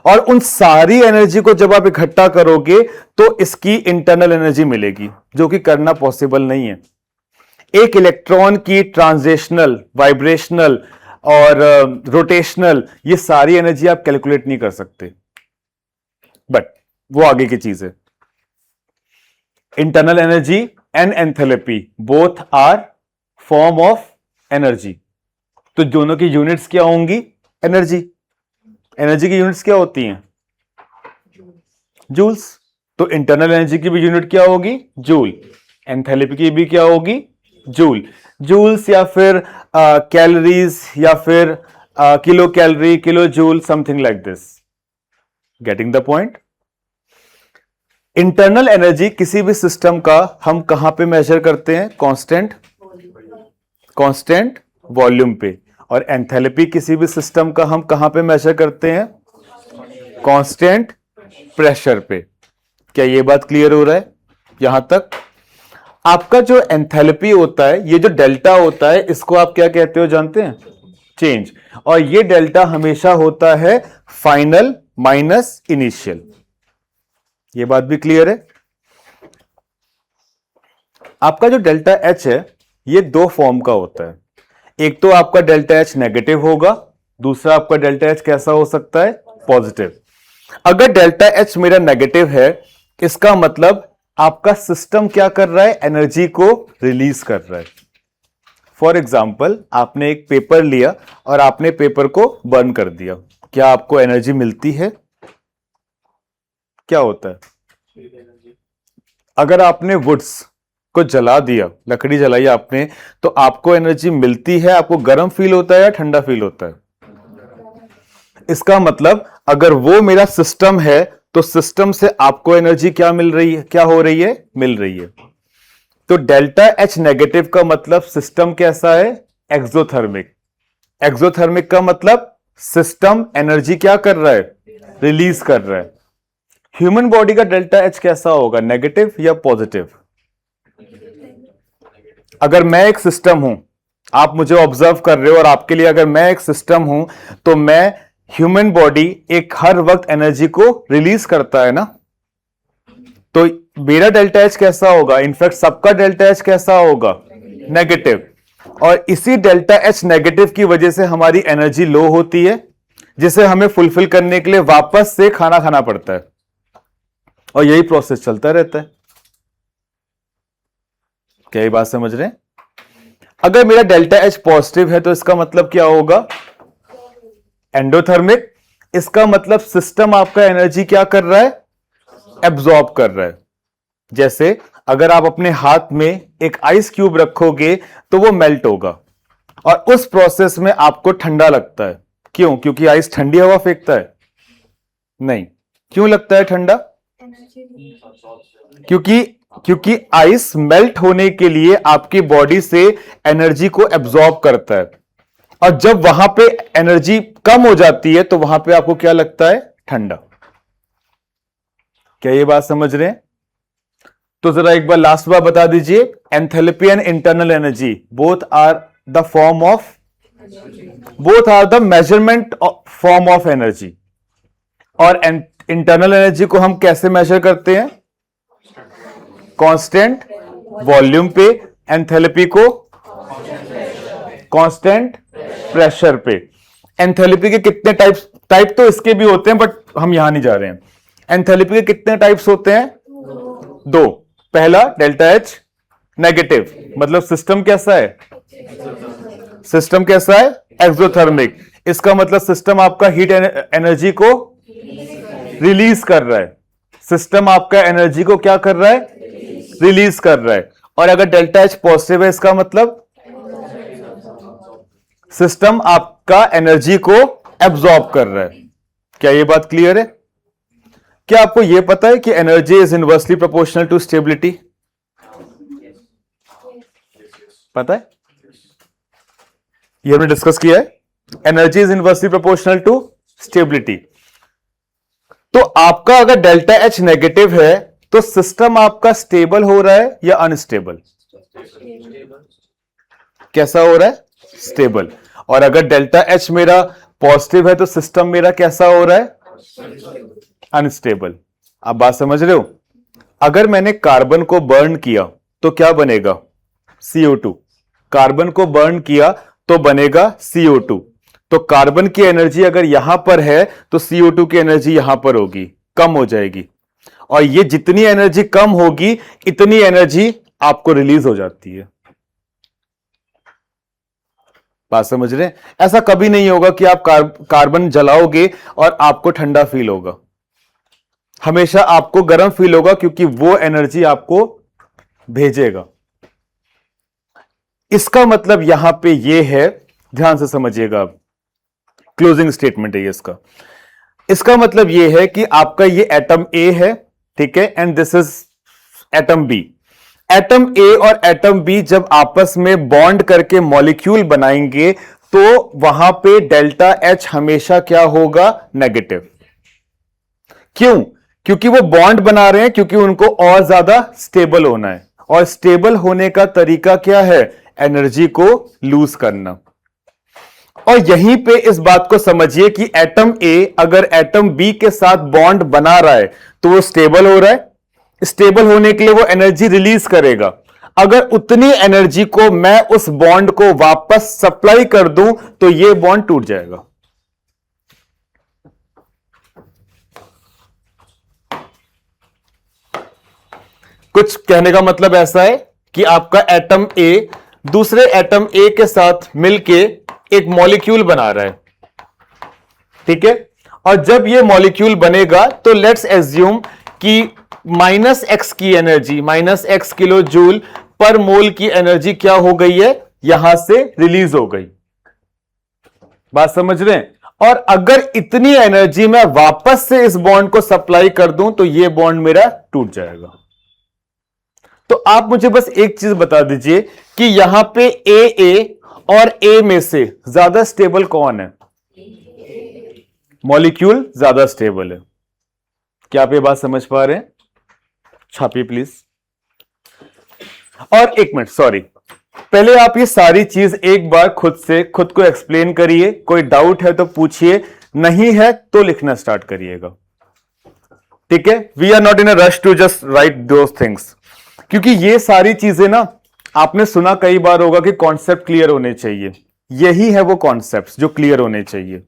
और उन सारी एनर्जी को जब आप इकट्ठा करोगे तो इसकी इंटरनल एनर्जी मिलेगी, जो कि करना पॉसिबल नहीं है। एक इलेक्ट्रॉन की ट्रांजिशनल, वाइब्रेशनल और रोटेशनल, ये सारी एनर्जी आप कैलकुलेट नहीं कर सकते, बट वो आगे की चीज है। Internal energy and enthalpy both are form of energy. तो दोनों की यूनिट्स क्या होंगी? एनर्जी। एनर्जी की यूनिट्स क्या होती हैं? जूल्स। तो इंटरनल एनर्जी की भी यूनिट क्या होगी? जूल। एंथैल्पी की भी क्या होगी? जूल। जूल्स या फिर कैलोरीज या फिर kilo calorie, kilo joule, something like this. Getting the point? Internal energy किसी भी सिस्टम का हम कहां पे मेजर करते हैं? कांस्टेंट वॉल्यूम पे। और एंथैल्पी किसी भी सिस्टम का हम कहां पे मेजर करते हैं? कांस्टेंट प्रेशर पे। क्या ये बात क्लियर हो रहा है यहां तक? आपका जो एंथैल्पी होता है, ये जो डेल्टा होता है, इसको आप क्या कहते हो जानते हैं? चेंज। और ये डेल्टा हमेशा होता है फाइनल माइनस इनिशियल। ये बात भी क्लियर है? आपका जो डेल्टा एच है ये दो फॉर्म का होता है। एक तो आपका डेल्टा एच नेगेटिव होगा, दूसरा आपका डेल्टा एच कैसा हो सकता है? पॉजिटिव। अगर डेल्टा एच मेरा नेगेटिव है, इसका मतलब आपका सिस्टम क्या कर रहा है? एनर्जी को रिलीज कर रहा है। फॉर एग्जाम्पल, आपने एक पेपर लिया और आपने पेपर को बर्न कर दिया, क्या आपको एनर्जी मिलती है? क्या होता है? अगर आपने वुड्स को जला दिया, लकड़ी जलाई आपने, तो आपको एनर्जी मिलती है? आपको गर्म फील होता है या ठंडा फील होता है? इसका मतलब अगर वो मेरा सिस्टम है तो सिस्टम से आपको एनर्जी क्या मिल रही है? क्या हो रही है? मिल रही है। तो डेल्टा एच नेगेटिव का मतलब सिस्टम कैसा है? एक्सोथर्मिक। एक्सोथर्मिक का मतलब सिस्टम एनर्जी क्या कर रहा है? रिलीज कर रहा है। ह्यूमन बॉडी का डेल्टा एच कैसा होगा? नेगेटिव या पॉजिटिव? अगर मैं एक सिस्टम हूं, आप मुझे ऑब्जर्व कर रहे हो, और आपके लिए अगर मैं एक सिस्टम हूं, तो मैं ह्यूमन बॉडी एक हर वक्त एनर्जी को रिलीज करता है ना, तो मेरा डेल्टा एच कैसा होगा? इनफैक्ट सबका डेल्टा एच कैसा होगा? नेगेटिव। और इसी डेल्टा एच नेगेटिव की वजह से हमारी एनर्जी लो होती है, जिसे हमें फुलफिल करने के लिए वापस से खाना खाना पड़ता है, और यही प्रोसेस चलता रहता है। क्या ये बात समझ रहे हैं? अगर मेरा डेल्टा एच पॉजिटिव है तो इसका मतलब क्या होगा? एंडोथर्मिक। इसका मतलब सिस्टम आपका एनर्जी क्या कर रहा है? एब्जॉर्ब कर रहा है। जैसे अगर आप अपने हाथ में एक आइस क्यूब रखोगे तो वो मेल्ट होगा, और उस प्रोसेस में आपको ठंडा लगता है। क्यों? क्योंकि आइस ठंडी हवा फेंकता है? नहीं। क्यों लगता है ठंडा? क्योंकि आइस मेल्ट होने के लिए आपकी बॉडी से एनर्जी को एब्जॉर्ब करता है, और जब वहां पे एनर्जी कम हो जाती है तो वहां पे आपको क्या लगता है? ठंडा। क्या ये बात समझ रहे हैं? तो जरा एक बार लास्ट बार बता दीजिए, enthalpy and internal energy both are the form of, both are the measurement form of energy. और इंटरनल एनर्जी को हम कैसे मेजर करते हैं? कांस्टेंट वॉल्यूम पे। एंथैल्पी को कांस्टेंट प्रेशर पे। एंथैल्पी के कितने टाइप तो इसके भी होते हैं, बट हम यहां नहीं जा रहे हैं। एंथैल्पी के कितने टाइप्स होते हैं? दो। पहला डेल्टा एच नेगेटिव, मतलब सिस्टम कैसा है? सिस्टम कैसा है? एक्सोथर्मिक। इसका मतलब सिस्टम आपका हीट एनर्जी को रिलीज कर रहा है। सिस्टम आपका एनर्जी को क्या कर रहा है? रिलीज कर रहा है। और अगर डेल्टा एच पॉजिटिव है, इसका मतलब सिस्टम आपका एनर्जी को एब्जॉर्ब कर रहा है। क्या ये बात क्लियर है? क्या आपको यह पता है कि energy is inversely proportional to stability? पता है? ये हमने डिस्कस किया है। Energy is inversely proportional to stability. तो आपका अगर डेल्टा एच नेगेटिव है तो सिस्टम आपका स्टेबल हो रहा है या अनस्टेबल? कैसा हो रहा है? स्टेबल। और अगर डेल्टा एच मेरा पॉजिटिव है तो सिस्टम मेरा कैसा हो रहा है? अनस्टेबल। आप बात समझ रहे हो? अगर मैंने कार्बन को बर्न किया तो क्या बनेगा? CO2। कार्बन को बर्न किया तो बनेगा CO2। तो कार्बन की एनर्जी अगर यहां पर है तो CO2 की एनर्जी यहां पर होगी, कम हो जाएगी। और ये जितनी एनर्जी कम होगी इतनी एनर्जी आपको रिलीज हो जाती है। बात समझ रहे हैं? ऐसा कभी नहीं होगा कि आप कार्बन जलाओगे और आपको ठंडा फील होगा। हमेशा आपको गर्म फील होगा क्योंकि वो एनर्जी आपको भेजेगा। इसका मतलब यहां पे ये है, ध्यान से समझिएगा आप, क्लोजिंग स्टेटमेंट है ये इसका। इसका मतलब ये है कि आपका ये एटम ए है, ठीक है, and this is atom B. Atom A और एटम बी जब आपस में बॉन्ड करके मॉलिक्यूल बनाएंगे तो वहां पे डेल्टा एच हमेशा क्या होगा? नेगेटिव। क्यों? क्योंकि वो बॉन्ड बना रहे हैं, क्योंकि उनको और ज्यादा स्टेबल होना है। और स्टेबल होने का तरीका क्या है? एनर्जी को लूज करना। और यहीं पे इस बात को समझिए कि एटम ए अगर एटम बी के साथ बॉन्ड बना रहा है तो वो स्टेबल हो रहा है। स्टेबल होने के लिए वो एनर्जी रिलीज करेगा। अगर उतनी एनर्जी को मैं उस बॉन्ड को वापस सप्लाई कर दूं तो ये बॉन्ड टूट जाएगा। कुछ कहने का मतलब ऐसा है कि आपका एटम ए दूसरे एटम ए के साथ मिलके एक मॉलिक्यूल बना रहा है, ठीक है। और जब ये मॉलिक्यूल बनेगा तो लेट्स एज्यूम कि -x की एनर्जी, -x किलो जूल पर मोल की एनर्जी क्या हो गई है? यहां से रिलीज हो गई। बात समझ रहे हैं? और अगर इतनी एनर्जी मैं वापस से इस बॉन्ड को सप्लाई कर दूं तो ये बॉन्ड मेरा टूट जाएगा। तो आप मुझे बस एक चीज बता दीजिए कि यहां पे ए और ए में से ज्यादा स्टेबल कौन है? मॉलिक्यूल ज्यादा स्टेबल है। क्या आप ये बात समझ पा रहे हैं? छापिए प्लीज। और एक मिनट, सॉरी, पहले आप ये सारी चीज एक बार खुद को एक्सप्लेन करिए। कोई डाउट है तो पूछिए, नहीं है तो लिखना स्टार्ट करिएगा, ठीक है। We are not in a rush to just write those things, क्योंकि ये सारी चीजें ना आपने सुना कई बार होगा कि कॉन्सेप्ट क्लियर होने चाहिए। यही है वो कॉन्सेप्ट्स जो क्लियर होने चाहिए।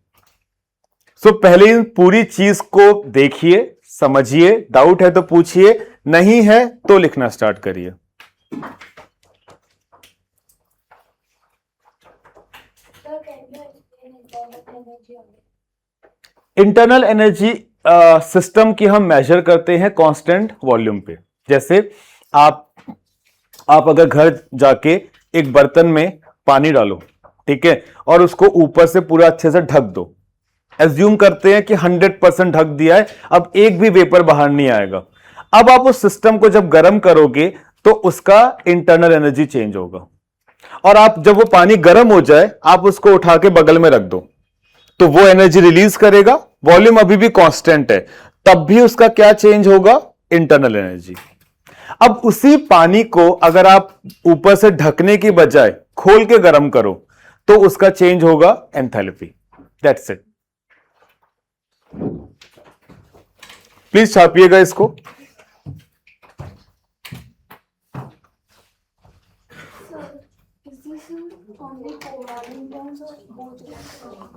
सो पहले इन पूरी चीज को देखिए, समझिए, डाउट है तो पूछिए, नहीं है तो लिखना स्टार्ट करिए। इंटरनल एनर्जी सिस्टम की हम मेजर करते हैं कांस्टेंट वॉल्यूम पे। जैसे आप अगर घर जाके एक बर्तन में पानी डालो, ठीक है, और उसको ऊपर से पूरा अच्छे से ढक दो। एज्यूम करते हैं कि 100% ढक दिया है, अब एक भी वेपर बाहर नहीं आएगा। अब आप उस सिस्टम को जब गर्म करोगे तो उसका इंटरनल एनर्जी चेंज होगा। और आप जब वो पानी गर्म हो जाए आप उसको उठा के बगल में रख दो तो वो एनर्जी रिलीज करेगा। वॉल्यूम अभी भी कांस्टेंट है, तब भी उसका क्या चेंज होगा? Internal energy. अब उसी पानी को अगर आप ऊपर से ढकने की बजाय खोल के गर्म करो तो उसका चेंज होगा एंथैल्पी। That's it. प्लीज छापिएगा इसको।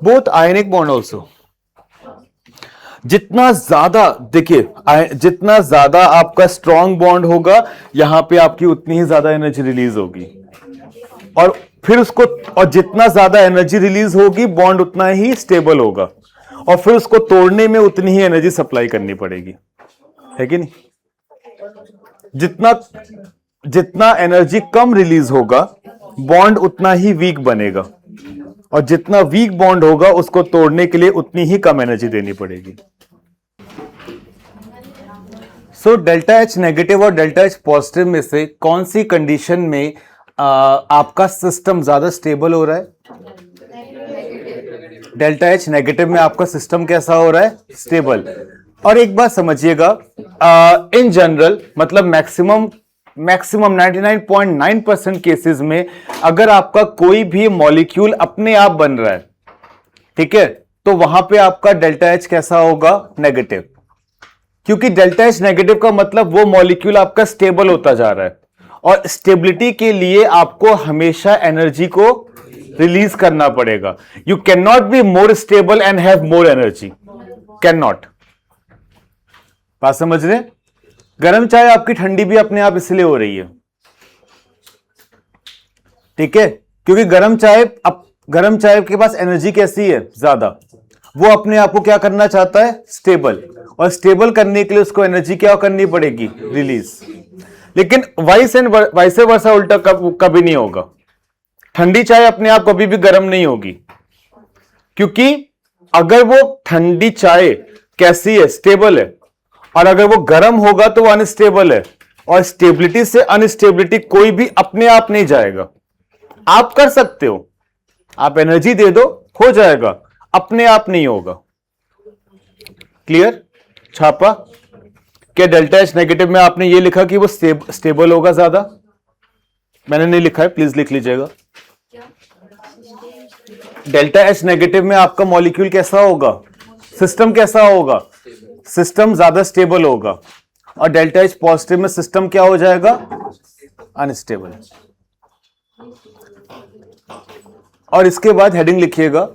Both ionic bond also. जितना ज्यादा, देखिए, जितना ज्यादा आपका स्ट्रॉन्ग बॉन्ड होगा यहां पे आपकी उतनी ही ज्यादा एनर्जी रिलीज होगी। और फिर उसको, और जितना ज्यादा एनर्जी रिलीज होगी बॉन्ड उतना ही स्टेबल होगा, और फिर उसको तोड़ने में उतनी ही एनर्जी सप्लाई करनी पड़ेगी, है कि नहीं? जितना एनर्जी कम रिलीज होगा बॉन्ड उतना ही वीक बनेगा, और जितना वीक बॉन्ड होगा उसको तोड़ने के लिए उतनी ही कम एनर्जी देनी पड़ेगी। सो डेल्टा एच नेगेटिव और डेल्टा एच पॉजिटिव में से कौन सी कंडीशन में आपका सिस्टम ज्यादा स्टेबल हो रहा है? डेल्टा एच नेगेटिव में आपका सिस्टम कैसा हो रहा है? स्टेबल। और एक बात समझिएगा, इन जनरल मतलब मैक्सिमम 99.9% केसेस में अगर आपका कोई भी मॉलिक्यूल अपने आप बन रहा है, ठीक है, तो वहां पे आपका डेल्टा एच कैसा होगा? नेगेटिव। क्योंकि डेल्टा एच नेगेटिव का मतलब वो मॉलिक्यूल आपका स्टेबल होता जा रहा है, और स्टेबिलिटी के लिए आपको हमेशा एनर्जी को रिलीज करना पड़ेगा। You can not be more stable and have more energy, can not. बात समझ रहे? गर्म चाय आपकी ठंडी भी अपने आप इसलिए हो रही है, ठीक है, क्योंकि गर्म चाय के पास एनर्जी कैसी है? ज्यादा। वो अपने आप को क्या करना चाहता है? स्टेबल। और स्टेबल करने के लिए उसको एनर्जी क्या करनी पड़ेगी? रिलीज। लेकिन वाइस वर्सा उल्टा कभी नहीं होगा। ठंडी चाय अपने आप कभी भी गर्म नहीं होगी, क्योंकि अगर वो ठंडी चाय कैसी है? स्टेबल है। और अगर वो गर्म होगा तो वो अनस्टेबल है, और स्टेबिलिटी से अनस्टेबिलिटी कोई भी अपने आप नहीं जाएगा। आप कर सकते हो, आप एनर्जी दे दो, हो जाएगा, अपने आप नहीं होगा। क्लियर? छापा? क्या डेल्टा एच नेगेटिव में आपने ये लिखा कि वो स्टेबल होगा ज्यादा? मैंने नहीं लिखा है, प्लीज लिख लीजिएगा। डेल्टा एच नेगेटिव में आपका मॉलिक्यूल कैसा होगा? सिस्टम कैसा होगा? सिस्टम ज्यादा स्टेबल होगा। और डेल्टा एच पॉजिटिव में सिस्टम क्या हो जाएगा? अनस्टेबल। और इसके बाद हेडिंग लिखिएगा,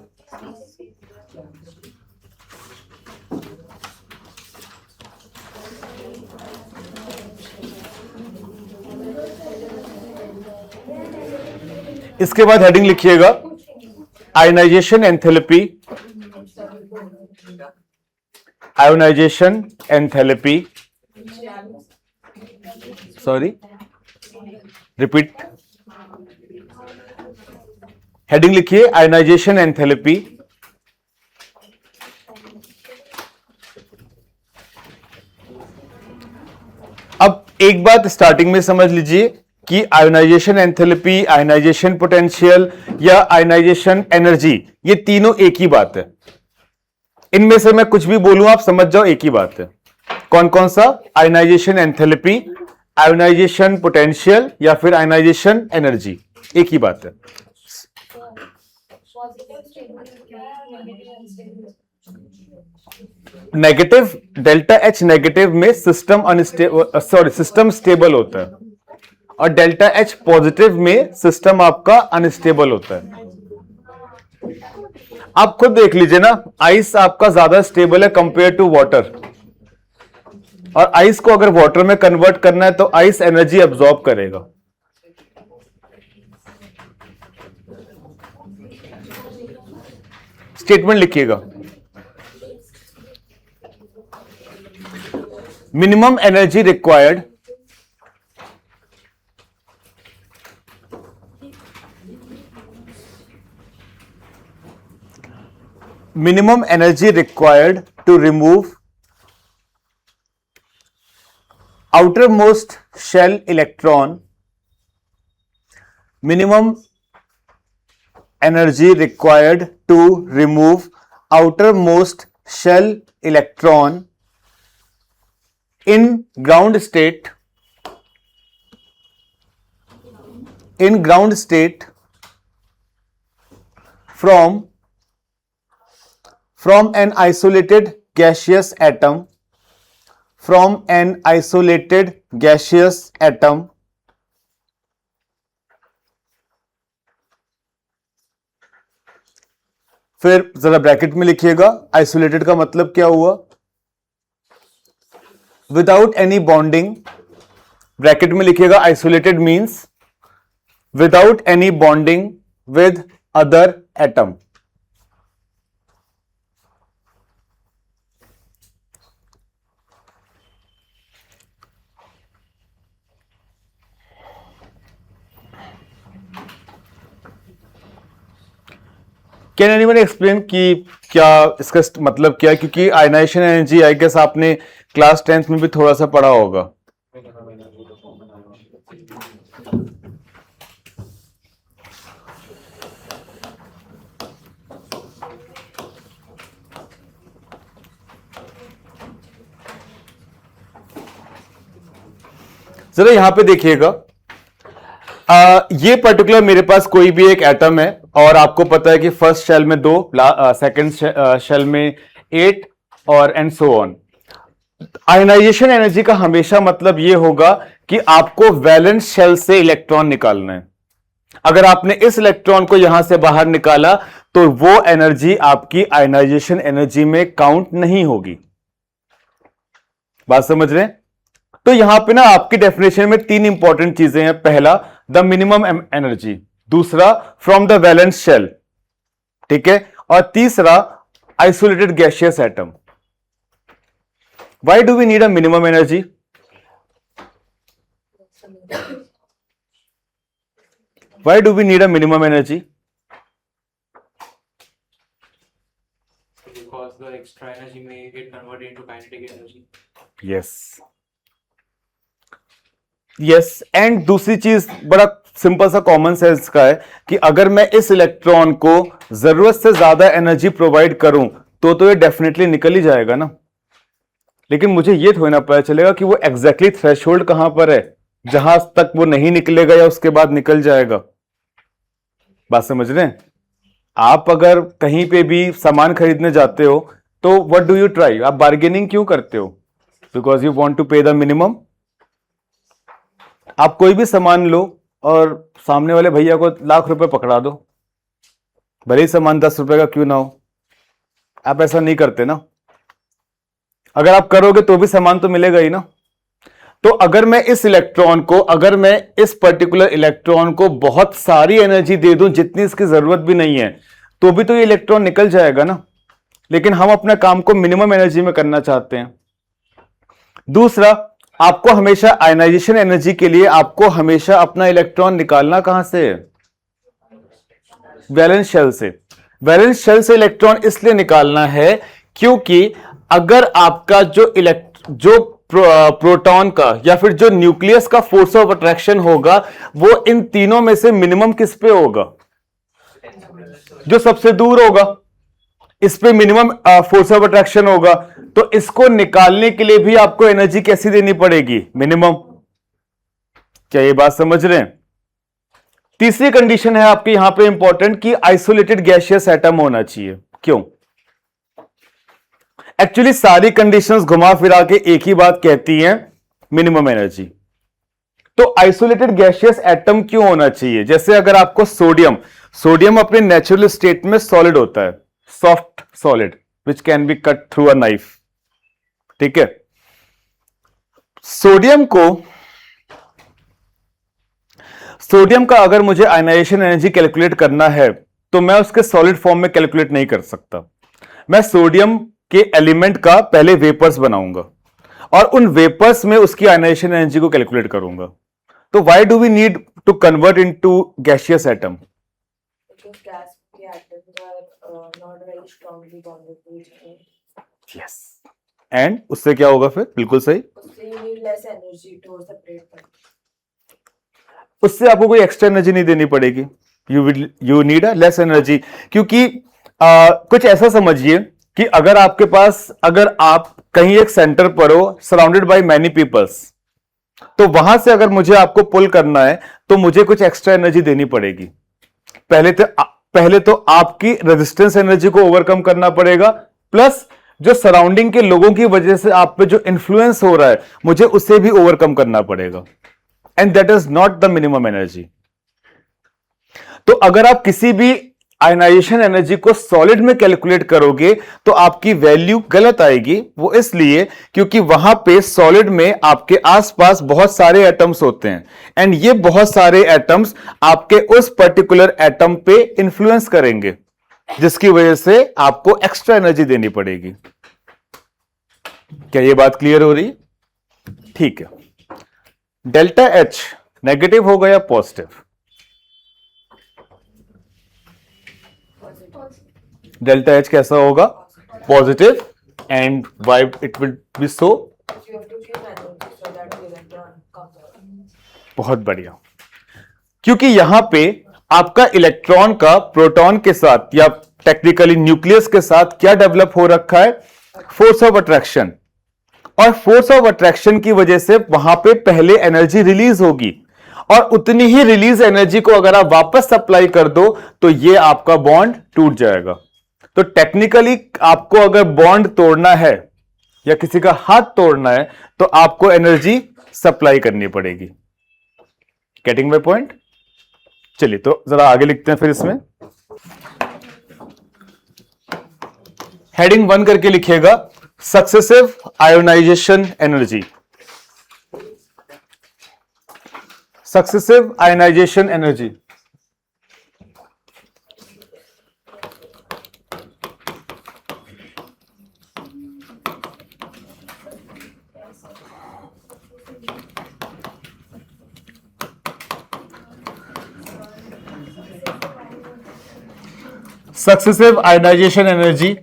इसके बाद हेडिंग लिखिएगा ionisation enthalpy. Ionisation enthalpy, sorry, repeat. Heading लिखिए आयोनाइजेशन एंथैल्पी। अब एक बात स्टार्टिंग में समझ लीजिए कि आयोनाइजेशन एंथैल्पी, आयोनाइजेशन पोटेंशियल या आयोनाइजेशन एनर्जी, ये तीनों एक ही बात है। इनमें से मैं कुछ भी बोलूं आप समझ जाओ एक ही बात है। कौन कौन सा? आयोनाइजेशन एंथैल्पी, आयोनाइजेशन पोटेंशियल या फिर आयोनाइजेशन एनर्जी, एक ही बात है। नेगेटिव, डेल्टा एच नेगेटिव में सिस्टम सिस्टम स्टेबल होता है, और डेल्टा एच पॉजिटिव में सिस्टम आपका अनस्टेबल होता है। आप खुद देख लीजिए ना, आइस आपका ज्यादा स्टेबल है कंपेयर टू वाटर, और आइस को अगर वाटर में कन्वर्ट करना है तो आइस एनर्जी अब्सॉर्ब करेगा। स्टेटमेंट लिखिएगा, minimum energy required to remove outermost shell electron, minimum energy required to remove outermost shell electron in ground state from an isolated gaseous atom, फिर जरा ब्रैकेट में लिखिएगा आइसोलेटेड का मतलब क्या हुआ? Without any bonding. ब्रैकेट में लिखिएगा isolated means without any bonding with other atom. Can anyone explain कि क्या इसका मतलब क्या है? क्योंकि आयनाइजेशन एनर्जी आई गेस आपने क्लास 10th में भी थोड़ा सा पढ़ा होगा. जरा यहां पे देखिएगा, ये पर्टिकुलर मेरे पास कोई भी एक एटम है और आपको पता है कि फर्स्ट शेल में 2, सेकंड शेल में 8 और and so on. Ionisation energy का हमेशा मतलब ये होगा कि आपको वैलेंस शेल से इलेक्ट्रॉन निकालना है. अगर आपने इस इलेक्ट्रॉन को यहां से बाहर निकाला तो वो एनर्जी आपकी आयनाइजेशन एनर्जी में काउंट नहीं होगी. बात समझ रहे हैं? तो यहां पे ना आपकी डेफिनेशन में 3 इंपॉर्टेंट चीजें हैं. पहला, द मिनिमम एनर्जी. दूसरा, फ्रॉम द वैलेंस शेल. ठीक है. और तीसरा, isolated gaseous atom. Why do we need a minimum energy? Why do we need a minimum energy? Because the extra energy may get converted into kinetic energy. Yes yes. And दूसरी चीज बड़ा simple सा common sense का है कि अगर मैं इस इलेक्ट्रॉन को जरूरत से ज्यादा एनर्जी प्रोवाइड करूं तो ये डेफिनेटली निकल ही जाएगा ना. लेकिन मुझे ये थोड़ा ना पता चलेगा कि वो एग्जैक्टली थ्रेशोल्ड कहां पर है जहां तक वो नहीं निकलेगा या उसके बाद निकल जाएगा. बात समझ रहे हैं? आप अगर कहीं पे भी सामान खरीदने जाते हो तो व्हाट डू यू ट्राई? आप बार्गेनिंग क्यों करते हो? बिकॉज यू वांट टू पे द मिनिमम. आप कोई भी सामान लो और सामने वाले भैया को लाख रुपए पकड़ा दो, भले ही सामान 10 रुपए का क्यों ना हो. आप ऐसा नहीं करते ना. अगर आप करोगे तो भी सामान तो मिलेगा ही ना. तो अगर मैं इस इलेक्ट्रॉन को, अगर मैं इस पर्टिकुलर इलेक्ट्रॉन को बहुत सारी एनर्जी दे दूं जितनी इसकी जरूरत भी नहीं है, तो भी तो ये इलेक्ट्रॉन निकल जाएगा ना. लेकिन हम अपने काम को मिनिमम एनर्जी में करना चाहते हैं. दूसरा, आपको हमेशा आयनाइजेशन एनर्जी के लिए आपको हमेशा अपना इलेक्ट्रॉन निकालना कहां से है? वैलेंस शेल से. वैलेंस शेल से इलेक्ट्रॉन इसलिए निकालना है क्योंकि अगर आपका जो प्रोटॉन का या फिर जो न्यूक्लियस का फोर्स ऑफ अट्रैक्शन होगा वो इन तीनों में से मिनिमम किस पे होगा? जो सबसे दूर होगा, इस पे मिनिमम फोर्स ऑफ अट्रैक्शन होगा. तो इसको निकालने के लिए भी आपको एनर्जी कैसी देनी पड़ेगी? मिनिमम. क्या ये बात समझ रहे हैं? तीसरी कंडीशन है आपकी यहां पे इंपॉर्टेंट कि आइसोलेटेड गैसियस एटम होना चाहिए. क्यों? एक्चुअली सारी कंडीशंस घुमा फिरा के एक ही बात कहती हैं, मिनिमम एनर्जी. तो आइसोलेटेड गैसियस एटम क्यों होना चाहिए? जैसे अगर आपको सोडियम अपने नेचुरल स्टेट में सॉलिड होता है, soft solid which can be cut through a knife. ठीक है. सोडियम का अगर मुझे आयनाइजेशन एनर्जी कैलकुलेट करना है तो मैं उसके सॉलिड फॉर्म में कैलकुलेट नहीं कर सकता. मैं सोडियम के एलिमेंट का पहले वेपर्स बनाऊंगा और उन वेपर्स में उसकी आयनाइजेशन एनर्जी को कैलकुलेट करूंगा. तो why do we need to convert into gaseous atom? Because gas के atoms are not very strongly bonded to each other. Yes. And उससे क्या होगा फिर? बिल्कुल सही. So you need less energy to separate them. उससे आपको कोई एक्स्ट्रा एनर्जी नहीं देनी पड़ेगी. You need a less energy. क्योंकि कुछ ऐसा समझिए कि अगर आप कहीं एक सेंटर पर हो सराउंडेड बाय मैनी पीपल्स, तो वहां से अगर मुझे आपको पुल करना है तो मुझे कुछ एक्स्ट्रा एनर्जी देनी पड़ेगी. पहले तो आपकी रेजिस्टेंस एनर्जी को ओवरकम करना पड़ेगा, प्लस जो सराउंडिंग के लोगों की वजह से आप पे जो इन्फ्लुएंस हो रहा है मुझे उसे भी ओवरकम करना पड़ेगा. And that is not the minimum energy. तो अगर आप किसी भी आयनाइजेशन एनर्जी को सॉलिड में कैलकुलेट करोगे तो आपकी वैल्यू गलत आएगी. वो इसलिए क्योंकि वहां पे सॉलिड में आपके आसपास बहुत सारे एटम्स होते हैं एंड ये बहुत सारे एटम्स आपके उस पर्टिकुलर एटम पे इंफ्लुएंस करेंगे, जिसकी वजह से आपको एक्स्ट्रा एनर्जी देनी पड़ेगी. क्या ये बात क्लियर हो रही? ठीक है. डेल्टा एच नेगेटिव होगा या पॉजिटिव? Positive. डेल्टा एच कैसा होगा? Positive. And why it will be so? You have to choose energy so that the electron comes out. बहुत बढ़िया. क्योंकि यहां पे आपका इलेक्ट्रॉन का प्रोटॉन के साथ या टेक्निकली न्यूक्लियस के साथ क्या डेवलप हो रखा है? Force of attraction. और फोर्स ऑफ अट्रैक्शन की वजह से वहां पे पहले एनर्जी रिलीज होगी और उतनी ही रिलीज एनर्जी को अगर आप वापस सप्लाई कर दो तो ये आपका बॉन्ड टूट जाएगा. तो टेक्निकली आपको अगर बॉन्ड तोड़ना है या किसी का हाथ तोड़ना है तो आपको एनर्जी सप्लाई करनी पड़ेगी. Getting my point? चलिए तो जरा आगे लिखते हैं फिर इसमें. हेडिंग 1 करके लिखिएगा successive ionisation energy. Successive ionisation energy. Successive ionisation energy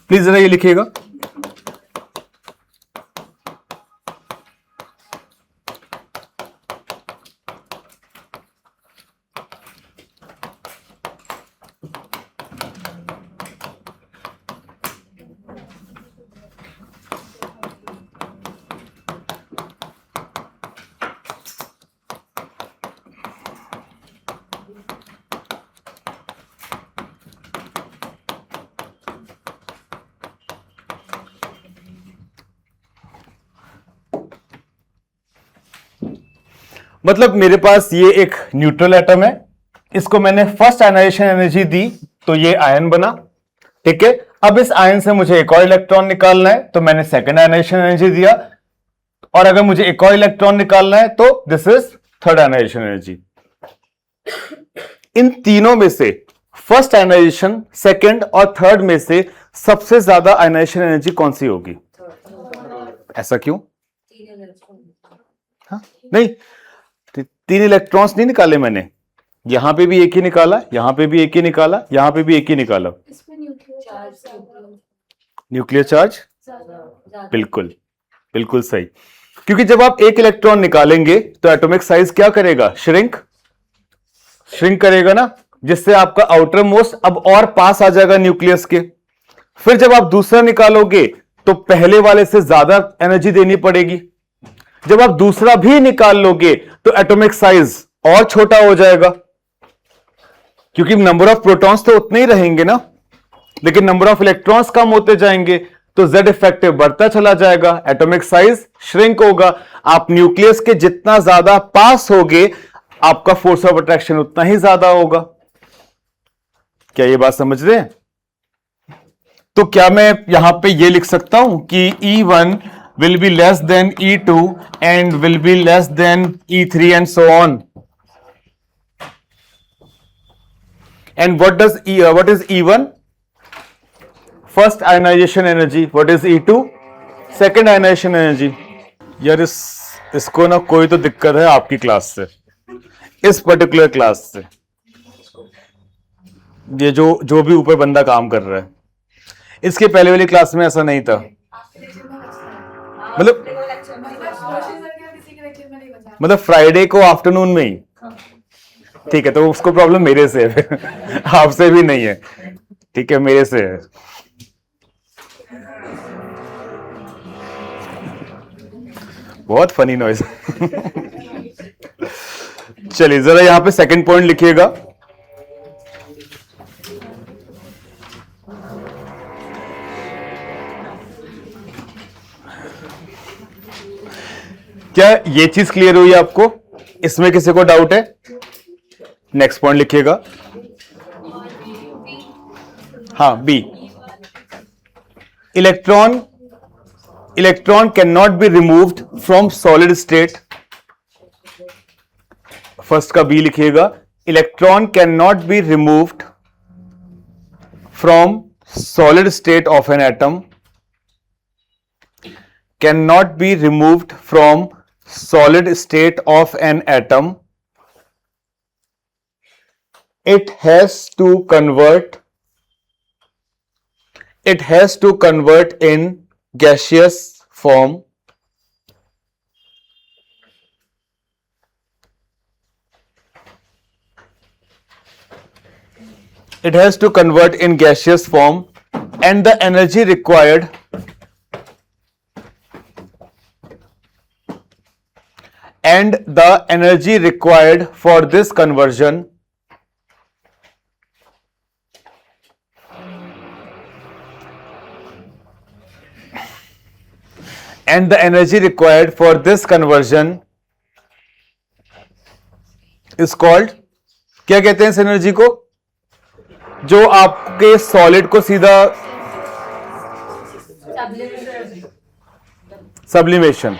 please जरा ये लिखिएगा. मतलब मेरे पास ये एक न्यूट्रल एटम है, इसको मैंने फर्स्ट आयनाइजेशन एनर्जी दी तो ये आयन बना. ठीक है, अब इस आयन से मुझे एक और इलेक्ट्रॉन निकालना है तो मैंने सेकेंड आयनाइजेशन एनर्जी दिया, और अगर मुझे एक और इलेक्ट्रॉन निकालना है तो this is third ionisation energy. इन तीनों में से फर्स्ट आयनाइजेशन, सेकेंड और थर्ड में से सबसे ज्यादा आयनाइजेशन एनर्जी कौन सी होगी? ऐसा क्यों? हाँ नहीं, तीन इलेक्ट्रॉन्स नहीं निकाले मैंने, यहां पे भी एक ही निकाला, यहां पे भी एक ही निकाला, यहां पे भी एक ही निकाला. न्यूक्लियर चार्ज बिल्कुल बिल्कुल सही. क्योंकि जब आप एक इलेक्ट्रॉन निकालेंगे तो एटॉमिक साइज क्या करेगा? श्रिंक करेगा ना, जिससे आपका आउटर मोस्ट अब और पास आ जाएगा न्यूक्लियस के. फिर जब आप दूसरा निकालोगे तो पहले वाले से ज्यादा एनर्जी देनी पड़ेगी. जब आप दूसरा भी निकाल लोगे तो एटॉमिक साइज और छोटा हो जाएगा, क्योंकि नंबर ऑफ प्रोटॉन्स तो उतने ही रहेंगे ना, लेकिन नंबर ऑफ इलेक्ट्रॉन्स कम होते जाएंगे तो Z इफेक्टिव बढ़ता चला जाएगा, एटॉमिक साइज श्रिंक होगा. आप न्यूक्लियस के जितना ज्यादा पास होगे आपका फोर्स ऑफ अट्रैक्शन उतना ही ज्यादा होगा. क्या ये बात समझ रहे हैं? तो क्या मैं यहां पे ये लिख सकता हूं कि E1 will be less than E2 and will be less than E3 and so on? And what is E1? First ionization energy. What is E2? Second ionization energy. यार इसको ना कोई तो दिक्कत है आपकी क्लास से, इस पर्टिकुलर क्लास से. ये जो भी ऊपर बंदा काम कर रहा है, इसके पहले वाली क्लास में ऐसा नहीं था. मतलब फ्राइडे को आफ्टरनून में ही. ठीक है, तो उसको प्रॉब्लम मेरे से है आपसे भी नहीं है. ठीक है, मेरे से है. बहुत फनी नॉइज. चलिए जरा यहां पे सेकंड पॉइंट लिखिएगा. क्या ये चीज क्लियर हुई आपको? इसमें किसी को डाउट है? नेक्स्ट पॉइंट लिखिएगा. हाँ, B. Electron can not be removed from solid state. First का बी लिखिएगा. Electron can not be removed from solid state of an atom cannot be removed from solid state of an atom. It has to convert in gaseous form. It has to convert in gaseous form, and the energy required for this conversion is called, क्या कहते हैं इस energy को, जो आपके solid को सीधा sublimation,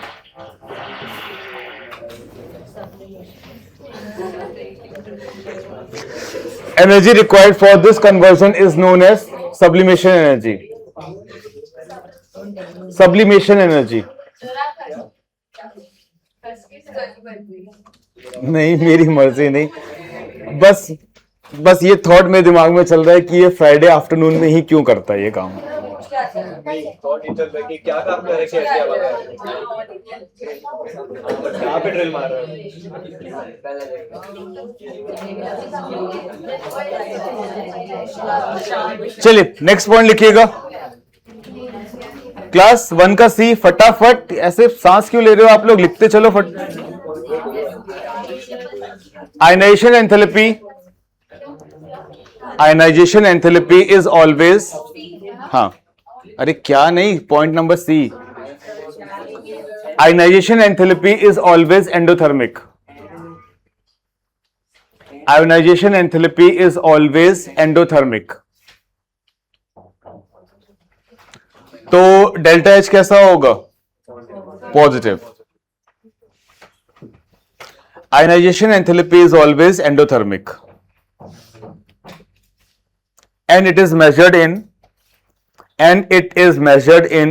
energy required for this conversion is known as sublimation energy. Sublimation energy. नहीं, मेरी मर्जी नहीं, बस ये थॉट मेरे दिमाग में चल रहा है कि ये फ्राइडे आफ्टरनून में ही क्यों करता है ये काम. क्या काम करे, कैसे यहाँ पे ड्रिल मार रहा है. चलिए नेक्स्ट पॉइंट लिखिएगा. क्लास 1 का सी. फटाफट, ऐसे सांस क्यों ले रहे हो आप लोग, लिखते चलो फट. Ionisation enthalpy. Ionisation enthalpy is always, हाँ अरे क्या नहीं, point number C. Ionisation enthalpy is always endothermic. Ionisation enthalpy is always endothermic. तो डेल्टा एच कैसा होगा, positive. Ionisation enthalpy is always endothermic and it is measured in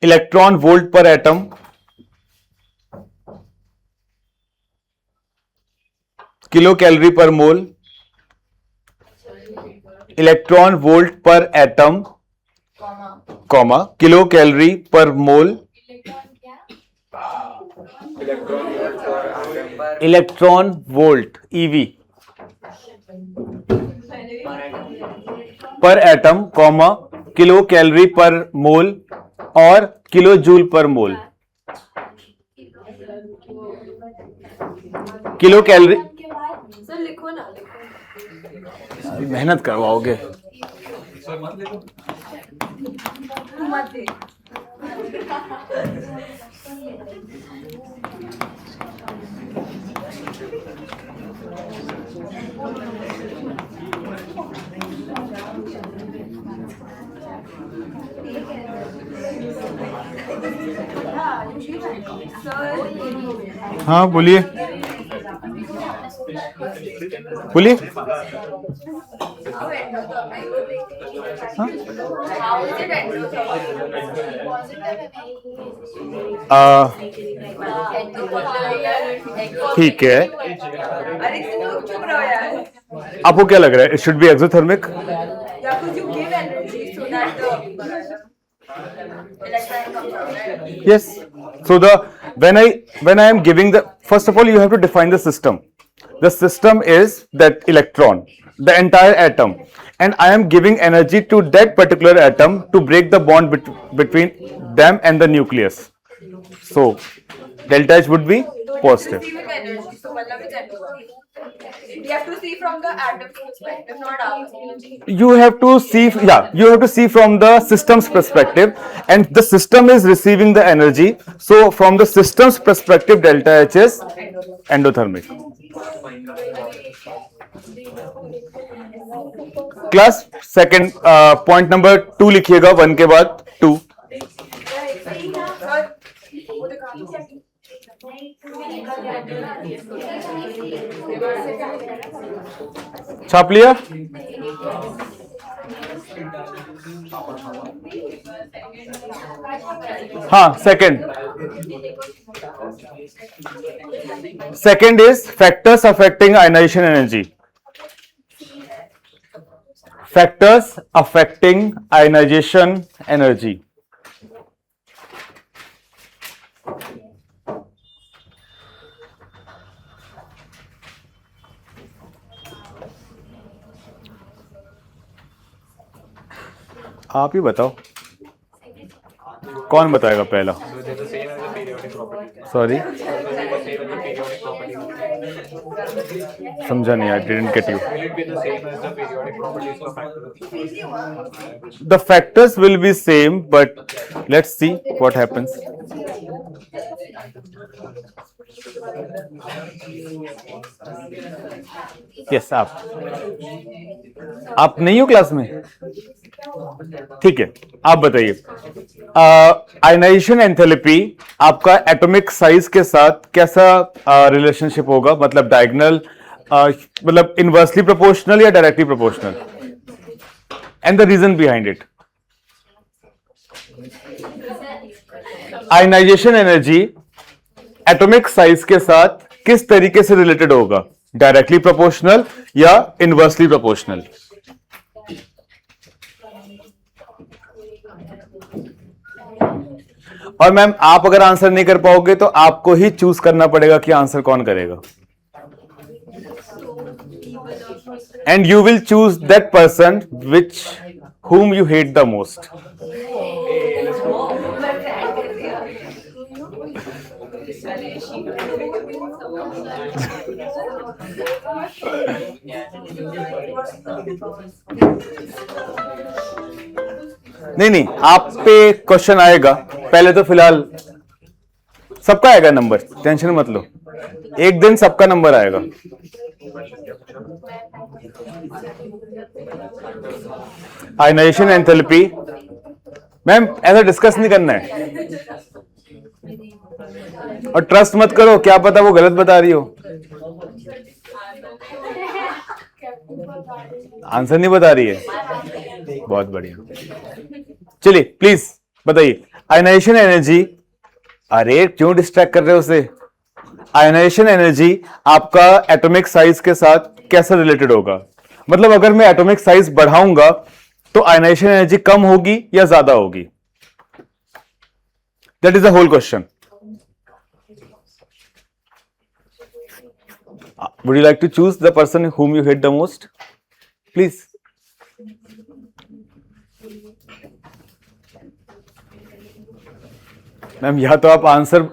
electron volt per atom, kilocalorie per mole, electron volt per atom, comma, kilocalorie per mole, electron volt EV पर atom, comma, kilo calorie पर मोल और kilo joule पर मोल. Kilo calorie, sir लिखो ना, मेहनत करवाओगे. हाँ बोलिए बोलिए. ठीक है, आपको क्या लग रहा है, it should be exothermic. Yes. So when I am giving the, first of all you have to define the system. The system is that electron, the entire atom, and I am giving energy to that particular atom to break the bond between them and the nucleus. So delta H would be positive. We have to see from the atom's perspective, not ours. You have to see from the system's perspective, and the system is receiving the energy. So from the system's perspective, delta H is endothermic. Class second point number 2 लिखिएगा, 1 के बाद 2. छाप लिया. हाँ, second is factors affecting ionization energy. Factors affecting ionization energy. आप ही बताओ, कौन बताएगा पहला? सॉरी, समझा नहीं, I didn't get you. Will it be the same as the periodic properties of factors? The factors will be same, but let's see what happens. Yes, आप नहीं हो क्लास में? ठीक है, आप बताइए. आयनाइजेशन एंथैल्पी आपका एटॉमिक साइज के साथ कैसा रिलेशनशिप होगा? मतलब डायगोनल, मतलब इनवर्सली प्रोपोर्शनल या directly proportional? And the reason behind it. Ionization energy atomic size के साथ किस तरीके से रिलेटेड होगा? डायरेक्टली प्रोपोर्शनल या इनवर्सली प्रोपोर्शनल? और मैम आप अगर आंसर नहीं कर पाओगे तो आपको ही चूज करना पड़ेगा कि आंसर कौन करेगा. And you will choose that person which whom you hate the most. नहीं, आप पे क्वेश्चन आएगा. पहले तो फिलहाल सबका आएगा नंबर, टेंशन मत लो. एक दिन सबका नंबर आएगा. आयनाइजेशन एंथैल्पी मैम ऐसा डिस्कस नहीं करना है. और ट्रस्ट मत करो, क्या पता वो गलत बता रही हो. आंसर नहीं बता रही है. बहुत बढ़िया. चलिए प्लीज बताइए. आयनाइजेशन एनर्जी, अरे क्यों डिस्ट्रैक्ट कर रहे हो उसे? आयनाइजेशन एनर्जी आपका एटॉमिक साइज के साथ कैसे रिलेटेड होगा? मतलब अगर मैं एटॉमिक साइज बढ़ाऊंगा तो आयनाइजेशन एनर्जी कम होगी या ज्यादा होगी? That is the whole question. Would you like to choose the person whom you hate the most? Please. Ma'am या तो आप आंसर,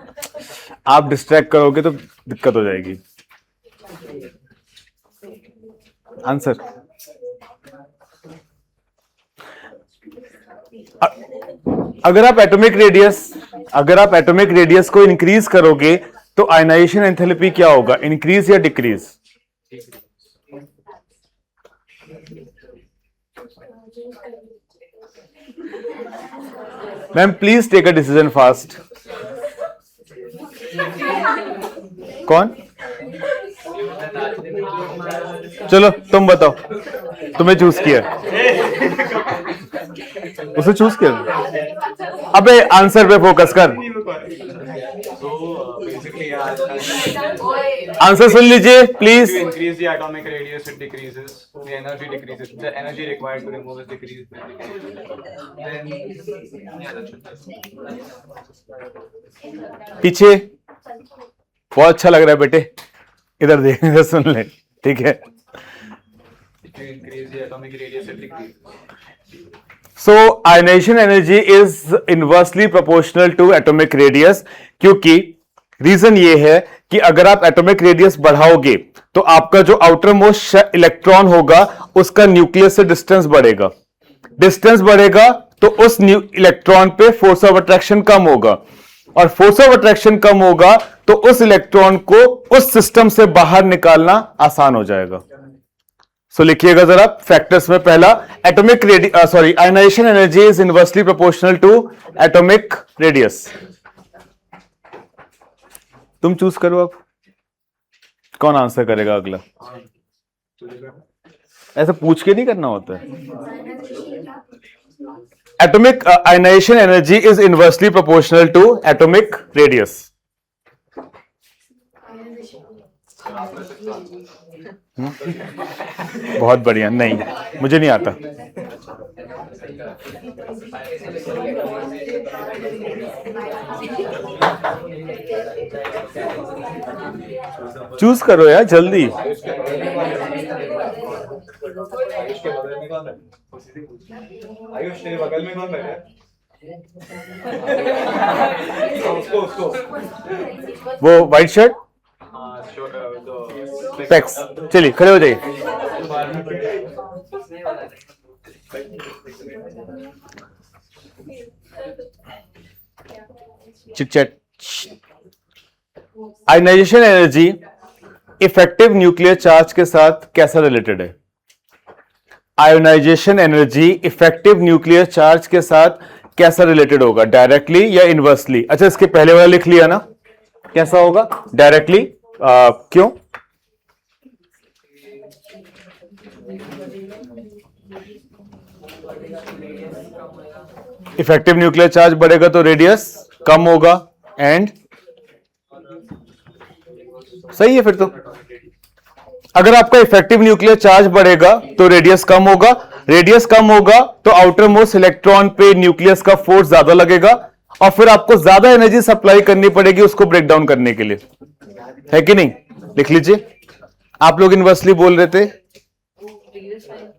आप डिस्ट्रैक्ट करोगे तो दिक्कत हो जाएगी. आंसर अगर आप एटॉमिक रेडियस को इंक्रीज करोगे तो आयनाइजेशन एंथैल्पी क्या होगा? इंक्रीज या decrease? Ma'am please take a decision fast. कौन? चलो तुम बताओ, तुम्हें चूज किया. उसे चूज किया. अबे आंसर पे फोकस कर. आंसर सुन लीजिए please. To increase the atomic radius, it decreases. The energy decreases. The energy required to remove is decreased. Then, yeah, that's it. पीछे बहुत अच्छा लग रहा है बेटे, इधर देखने से सुन ले, ठीक है? If you increase the atomic radius, it decreases. So ionization energy is inversely proportional to atomic radius, क्योंकि रीजन ये है कि अगर आप एटॉमिक रेडियस बढ़ाओगे तो आपका जो आउटर मोस्ट इलेक्ट्रॉन होगा उसका न्यूक्लियस से डिस्टेंस बढ़ेगा. डिस्टेंस बढ़ेगा तो उस इलेक्ट्रॉन पे फोर्स ऑफ अट्रैक्शन कम होगा, और फोर्स ऑफ अट्रैक्शन कम होगा तो उस इलेक्ट्रॉन को उस सिस्टम से बाहर निकालना आसान हो जाएगा. सो लिखिएगा जरा फैक्टर्स में पहला, atomic ionization energy is inversely proportional to atomic radius. तुम चूज करो अब कौन आंसर करेगा अगला. ऐसा पूछ के नहीं करना होता है. Atomic ionization energy is inversely proportional to atomic radius. बहुत बढ़िया. नहीं, मुझे नहीं आता. चूज करो यार जल्दी. आयुष तेरे बगल में कौन बैठा है? उसको वो व्हाइट शर्ट पेक्स. चलिए खड़े हो जाइए. Chit chat. Ionization energy effective nuclear charge के साथ कैसा रिलेटेड है? Ionization energy effective nuclear charge के साथ कैसा रिलेटेड होगा? डायरेक्टली या इनवर्सली? अच्छा, इसके पहले वाला लिख लिया ना. कैसा होगा? डायरेक्टली. क्यों? इफेक्टिव न्यूक्लियर चार्ज बढ़ेगा तो रेडियस कम होगा. एंड सही है फिर तो. अगर आपका इफेक्टिव न्यूक्लियर चार्ज बढ़ेगा तो रेडियस कम होगा. रेडियस कम होगा तो आउटर मोस्ट इलेक्ट्रॉन पे न्यूक्लियस का फोर्स ज्यादा लगेगा और फिर आपको ज्यादा एनर्जी सप्लाई करनी पड़ेगी उसको ब्रेक डाउन करने के लिए. है कि नहीं? लिख लीजिए. आप लोग इनवर्सली बोल रहे थे.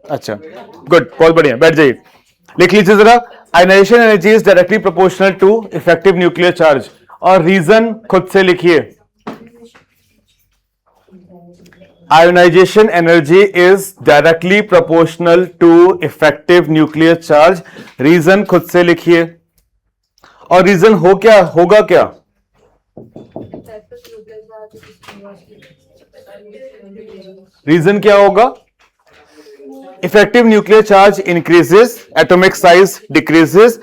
अच्छा, गुड, बहुत बढ़िया. बैठ जाइए. लिख लीजिए जरा. Ionization energy is directly proportional to effective nuclear charge. और रीजन खुद से लिखिए. Ionization energy is directly proportional to effective nuclear charge. Reason खुद से लिखिए. और रीजन होगा क्या? रीजन क्या होगा? Effective nuclear charge increases, atomic size decreases,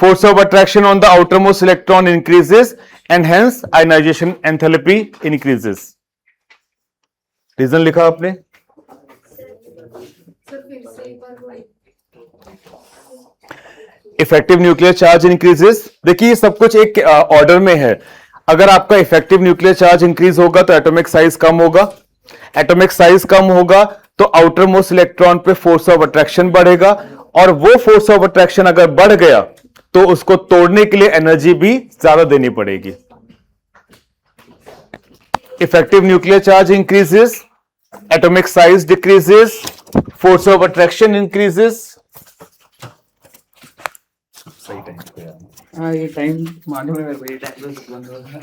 force of attraction on the outermost electron increases, and hence ionization enthalpy increases. Reason लिखा आपने? Effective nuclear charge increases. देखिए सब कुछ एक ऑर्डर में है. अगर आपका इफेक्टिव न्यूक्लियर चार्ज इंक्रीज होगा तो एटॉमिक साइज कम होगा. एटॉमिक साइज कम होगा तो आउटर मोस्ट इलेक्ट्रॉन पे फोर्स ऑफ अट्रैक्शन बढ़ेगा. और वो फोर्स ऑफ अट्रैक्शन अगर बढ़ गया तो उसको तोड़ने के लिए एनर्जी भी ज्यादा देनी पड़ेगी. Effective nuclear charge increases, atomic size decreases, force of attraction increases. हाँ, ये टाइम मालूम है मेरे को. ये टाइम बंद हो गया.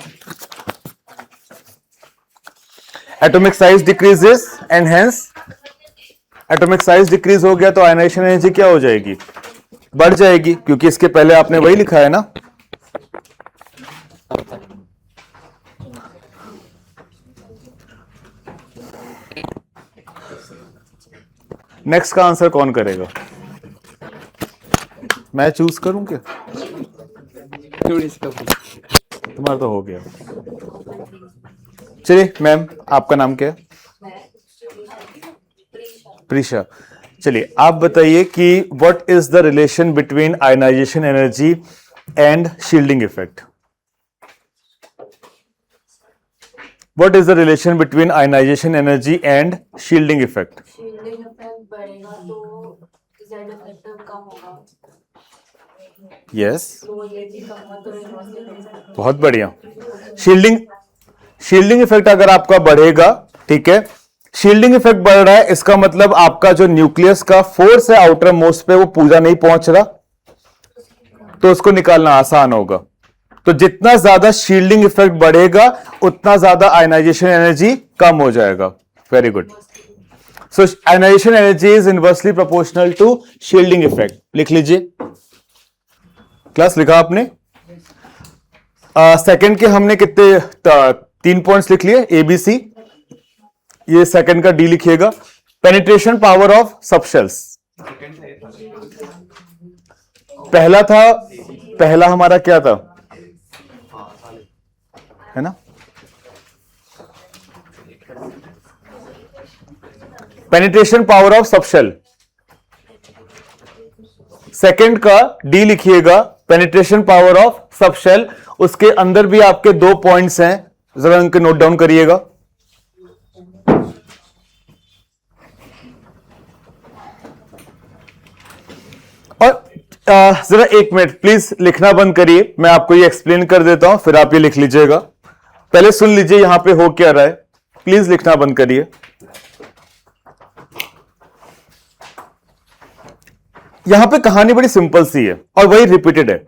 Atomic size decreases and hence atomic size decrease हो गया तो आयनाइजेशन एनर्जी क्या हो जाएगी? बढ़ जाएगी, क्योंकि इसके पहले आपने वही लिखा है ना. नेक्स्ट का आंसर कौन करेगा? मैं चूज करूं क्या? तुम्हारा तो हो गया. चलिए मैम, आपका नाम क्या है? प्रीशा. चलिए आप बताइए कि what is the relation between ionization energy and shielding effect? What is the relation between ionization energy and shielding effect? Shielding effect बढ़ेगा तो जेड इफेक्ट कम होगा. यस, तो ये भी कम होगा तो इनवर्सली. बहुत बढ़िया. शील्डिंग इफेक्ट अगर आपका बढ़ेगा, ठीक है, शील्डिंग इफेक्ट बढ़ रहा है, इसका मतलब आपका जो न्यूक्लियस का फोर्स है आउटर मोस्ट पे वो पूरा नहीं पहुंच रहा, तो उसको निकालना आसान होगा. तो जितना ज्यादा शील्डिंग इफेक्ट बढ़ेगा उतना ज्यादा आयनाइजेशन एनर्जी कम हो जाएगा. Very good. So ionization energy is inversely proportional to shielding effect. लिख लीजिए. क्लास लिखा आपने? सेकंड के हमने कितने 3 पॉइंट्स लिख लिए, एबीसी. ये सेकंड का डी लिखिएगा. Penetration power of subshells. पहला हमारा क्या था? है ना? Penetration power of subshell. Second का डी लिखिएगा, पेनिट्रेशन पावर ऑफ सबशेल। उसके अंदर भी आपके 2 पॉइंट्स हैं, जरा उनके नोट डाउन करिएगा। और जरा 1 मिनट प्लीज लिखना बंद करिए, मैं आपको ये एक्सप्लेन कर देता हूं, फिर आप ये लिख लीजिएगा। पहले सुन लीजिए यहां पे हो क्या रहा है, प्लीज लिखना बंद करिए। यहां पे कहानी बड़ी सिंपल सी है और वही रिपीटेड है।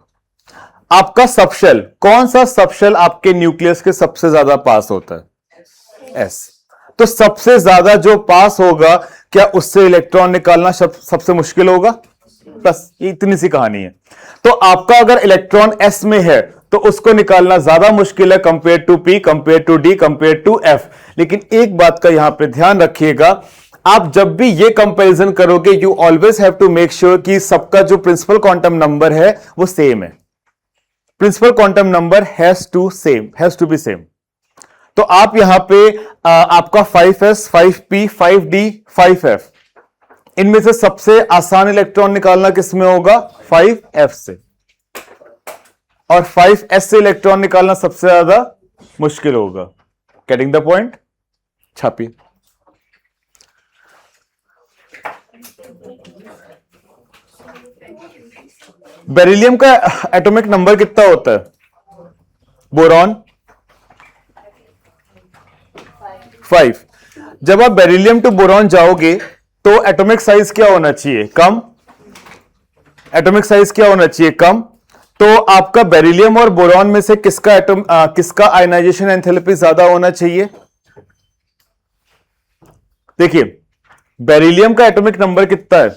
आपका सबशेल, कौन सा सबशेल आपके न्यूक्लियस के सबसे ज्यादा पास होता है? एस। तो सबसे ज्यादा जो पास होगा, क्या उससे इलेक्ट्रॉन निकालना सबसे मुश्किल होगा? बस इतनी सी कहानी है। तो आपका अगर इलेक्ट्रॉन एस में है तो उसको निकालना ज्यादा मुश्किल है compare to p, compare to d, compare to f. लेकिन एक बात का यहां पे ध्यान रखिएगा, आप जब भी ये कंपैरिजन करोगे, you always have to make sure कि सबका जो प्रिंसिपल क्वांटम नंबर है वो सेम है। Principal quantum number has to be same. तो आप यहां पे आपका 5s, 5p, 5d, 5f, इनमें से सबसे आसान इलेक्ट्रॉन निकालना किसमें होगा? 5f से। और 5s से इलेक्ट्रॉन निकालना सबसे ज्यादा मुश्किल होगा। Getting the point? छापिए। बेरिलियम का एटॉमिक नंबर कितना होता है? बोरॉन 5। जब आप बेरिलियम टू बोरॉन जाओगे तो एटॉमिक साइज क्या होना चाहिए? कम। एटॉमिक साइज क्या होना चाहिए? कम। तो आपका बेरिलियम और बोरॉन में से किसका आयनाइजेशन एंथैल्पी ज्यादा होना चाहिए? देखिए, बेरिलियम का एटॉमिक नंबर कितना है?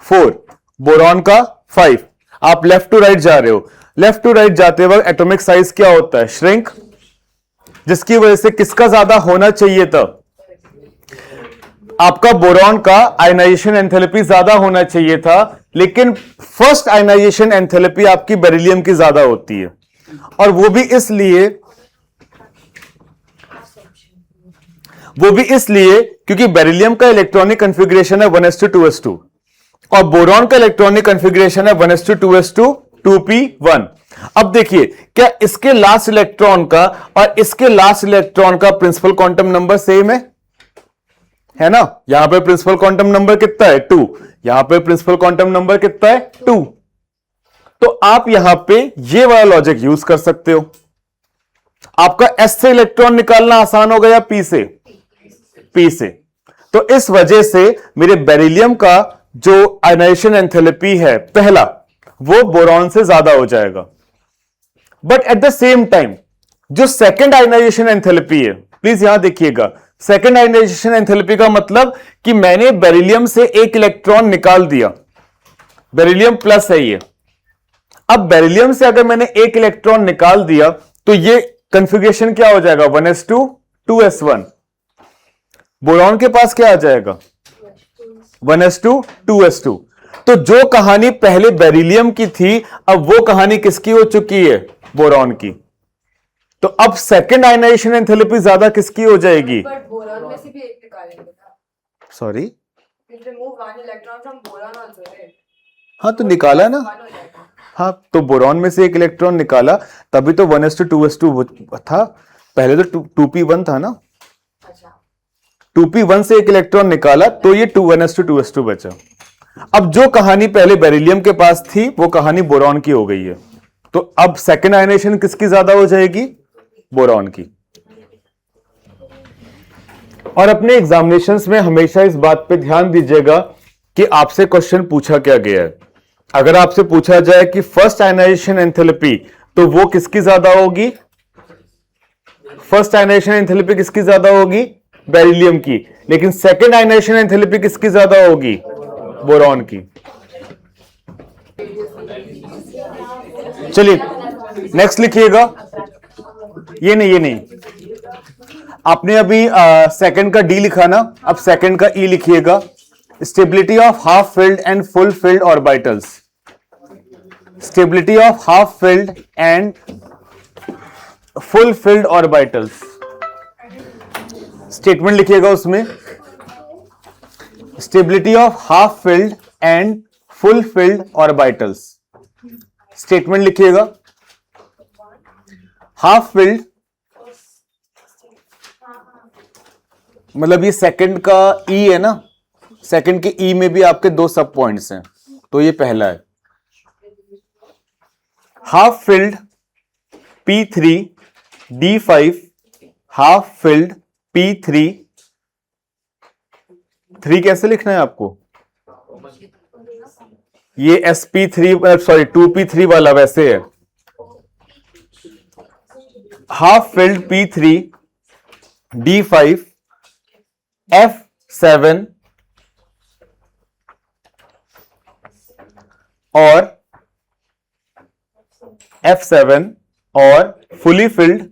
4, बोरॉन का 5। आप लेफ्ट टू राइट जा रहे हो, लेफ्ट टू राइट जाते वक्त एटॉमिक साइज क्या होता है? श्रिंक, जिसकी वजह से किसका ज्यादा होना चाहिए था? आपका बोरॉन का आयनाइजेशन एंथैल्पी ज्यादा होना चाहिए था, लेकिन फर्स्ट आयनाइजेशन एंथैल्पी आपकी बेरिलियम की ज्यादा होती है। और वो भी इसलिए क्योंकि बेरिलियम का इलेक्ट्रॉनिक कॉन्फ़िगरेशन है 1s2 और बोरॉन का इलेक्ट्रॉनिक कॉन्फ़िगरेशन है 1s2 2p1। अब देखिए, क्या इसके लास्ट इलेक्ट्रॉन का और इसके लास्ट इलेक्ट्रॉन का प्रिंसिपल क्वांटम नंबर सेम है ना? यहां पे प्रिंसिपल क्वांटम नंबर कितना है? 2। यहां पे प्रिंसिपल क्वांटम नंबर कितना है? 2। तो आप यहां पे ये वाला लॉजिक यूज कर सकते हो। आपका एस से इलेक्ट्रॉन निकालना आसान होगा या पी से? पी से। तो इस वजह से मेरे बेरिलियम का जो आयनाइजेशन एंथैल्पी है पहला, वो बोरॉन से ज्यादा हो जाएगा। But at the same time जो सेकंड आयनाइजेशन एंथैल्पी है, प्लीज यहां देखिएगा, सेकंड आयनाइजेशन एंथैल्पी का मतलब कि मैंने बेरिलियम से एक इलेक्ट्रॉन निकाल दिया, बेरिलियम प्लस है ये। अब बेरिलियम से अगर मैंने एक इलेक्ट्रॉन निकाल दिया तो ये कॉन्फ़िगरेशन क्या हो जाएगा? 1s2 2s1। बोरॉन के पास क्या आ जाएगा? 1s2 2s2। तो जो कहानी पहले बेरिलियम की थी, अब वो कहानी किसकी हो चुकी है? बोरॉन की। तो अब सेकंड आयनाइजेशन एंथैल्पी ज्यादा किसकी हो जाएगी? बट बोरॉन में से भी एक निकालेंगे ना। Sorry, remove one electron from boron also, right? हाँ तो निकाला ना। हाँ, तो बोरॉन में से एक इलेक्ट्रॉन निकाला, तभी तो 1s2 2s2 था। पहले तो 2p1 था ना। अच्छा, 2p1 से एक इलेक्ट्रॉन निकाला तो ये 1s2 2s2 बचा। अब जो कहानी पहले बेरिलियम के पास थी वो कहानी बोरॉन की हो गई है। तो अब सेकंड आयनाइजेशन किसकी ज्यादा हो जाएगी? बोरॉन की। और अपने एग्जामिनेशंस में हमेशा इस बात पे ध्यान दीजिएगा कि आपसे क्वेश्चन पूछा क्या गया है। अगर आपसे पूछा जाए कि फर्स्ट आयनाइजेशन एंथैल्पी, तो वो किसकी ज्यादा होगी? फर्स्ट आयनाइजेशन एंथैल्पी किसकी ज्यादा होगी? बेरिलियम की। लेकिन सेकंड आयनाइजेशन एंथैल्पी किसकी ज्यादा होगी? बोरॉन की। चलिए नेक्स्ट लिखिएगा। ये नहीं, आपने अभी सेकंड का डी लिखा ना, अब सेकंड का ई लिखिएगा। Stability of half filled and full field orbitals. Stability of half filled and full field orbitals. Statement लिखिएगा उसमें। Stability of half filled and full field orbitals. Statement लिखिएगा। हाफ फिल्ड मतलब ये सेकंड का ई है ना, सेकंड के ई में भी आपके दो सब पॉइंट्स हैं, तो ये पहला है। Half filled P3 D5, half filled P3, 3 कैसे लिखना है आपको? ये SP3 सॉरी 2P3 वाला वैसे है। Half filled P3 D5 F7 और F7 और fully filled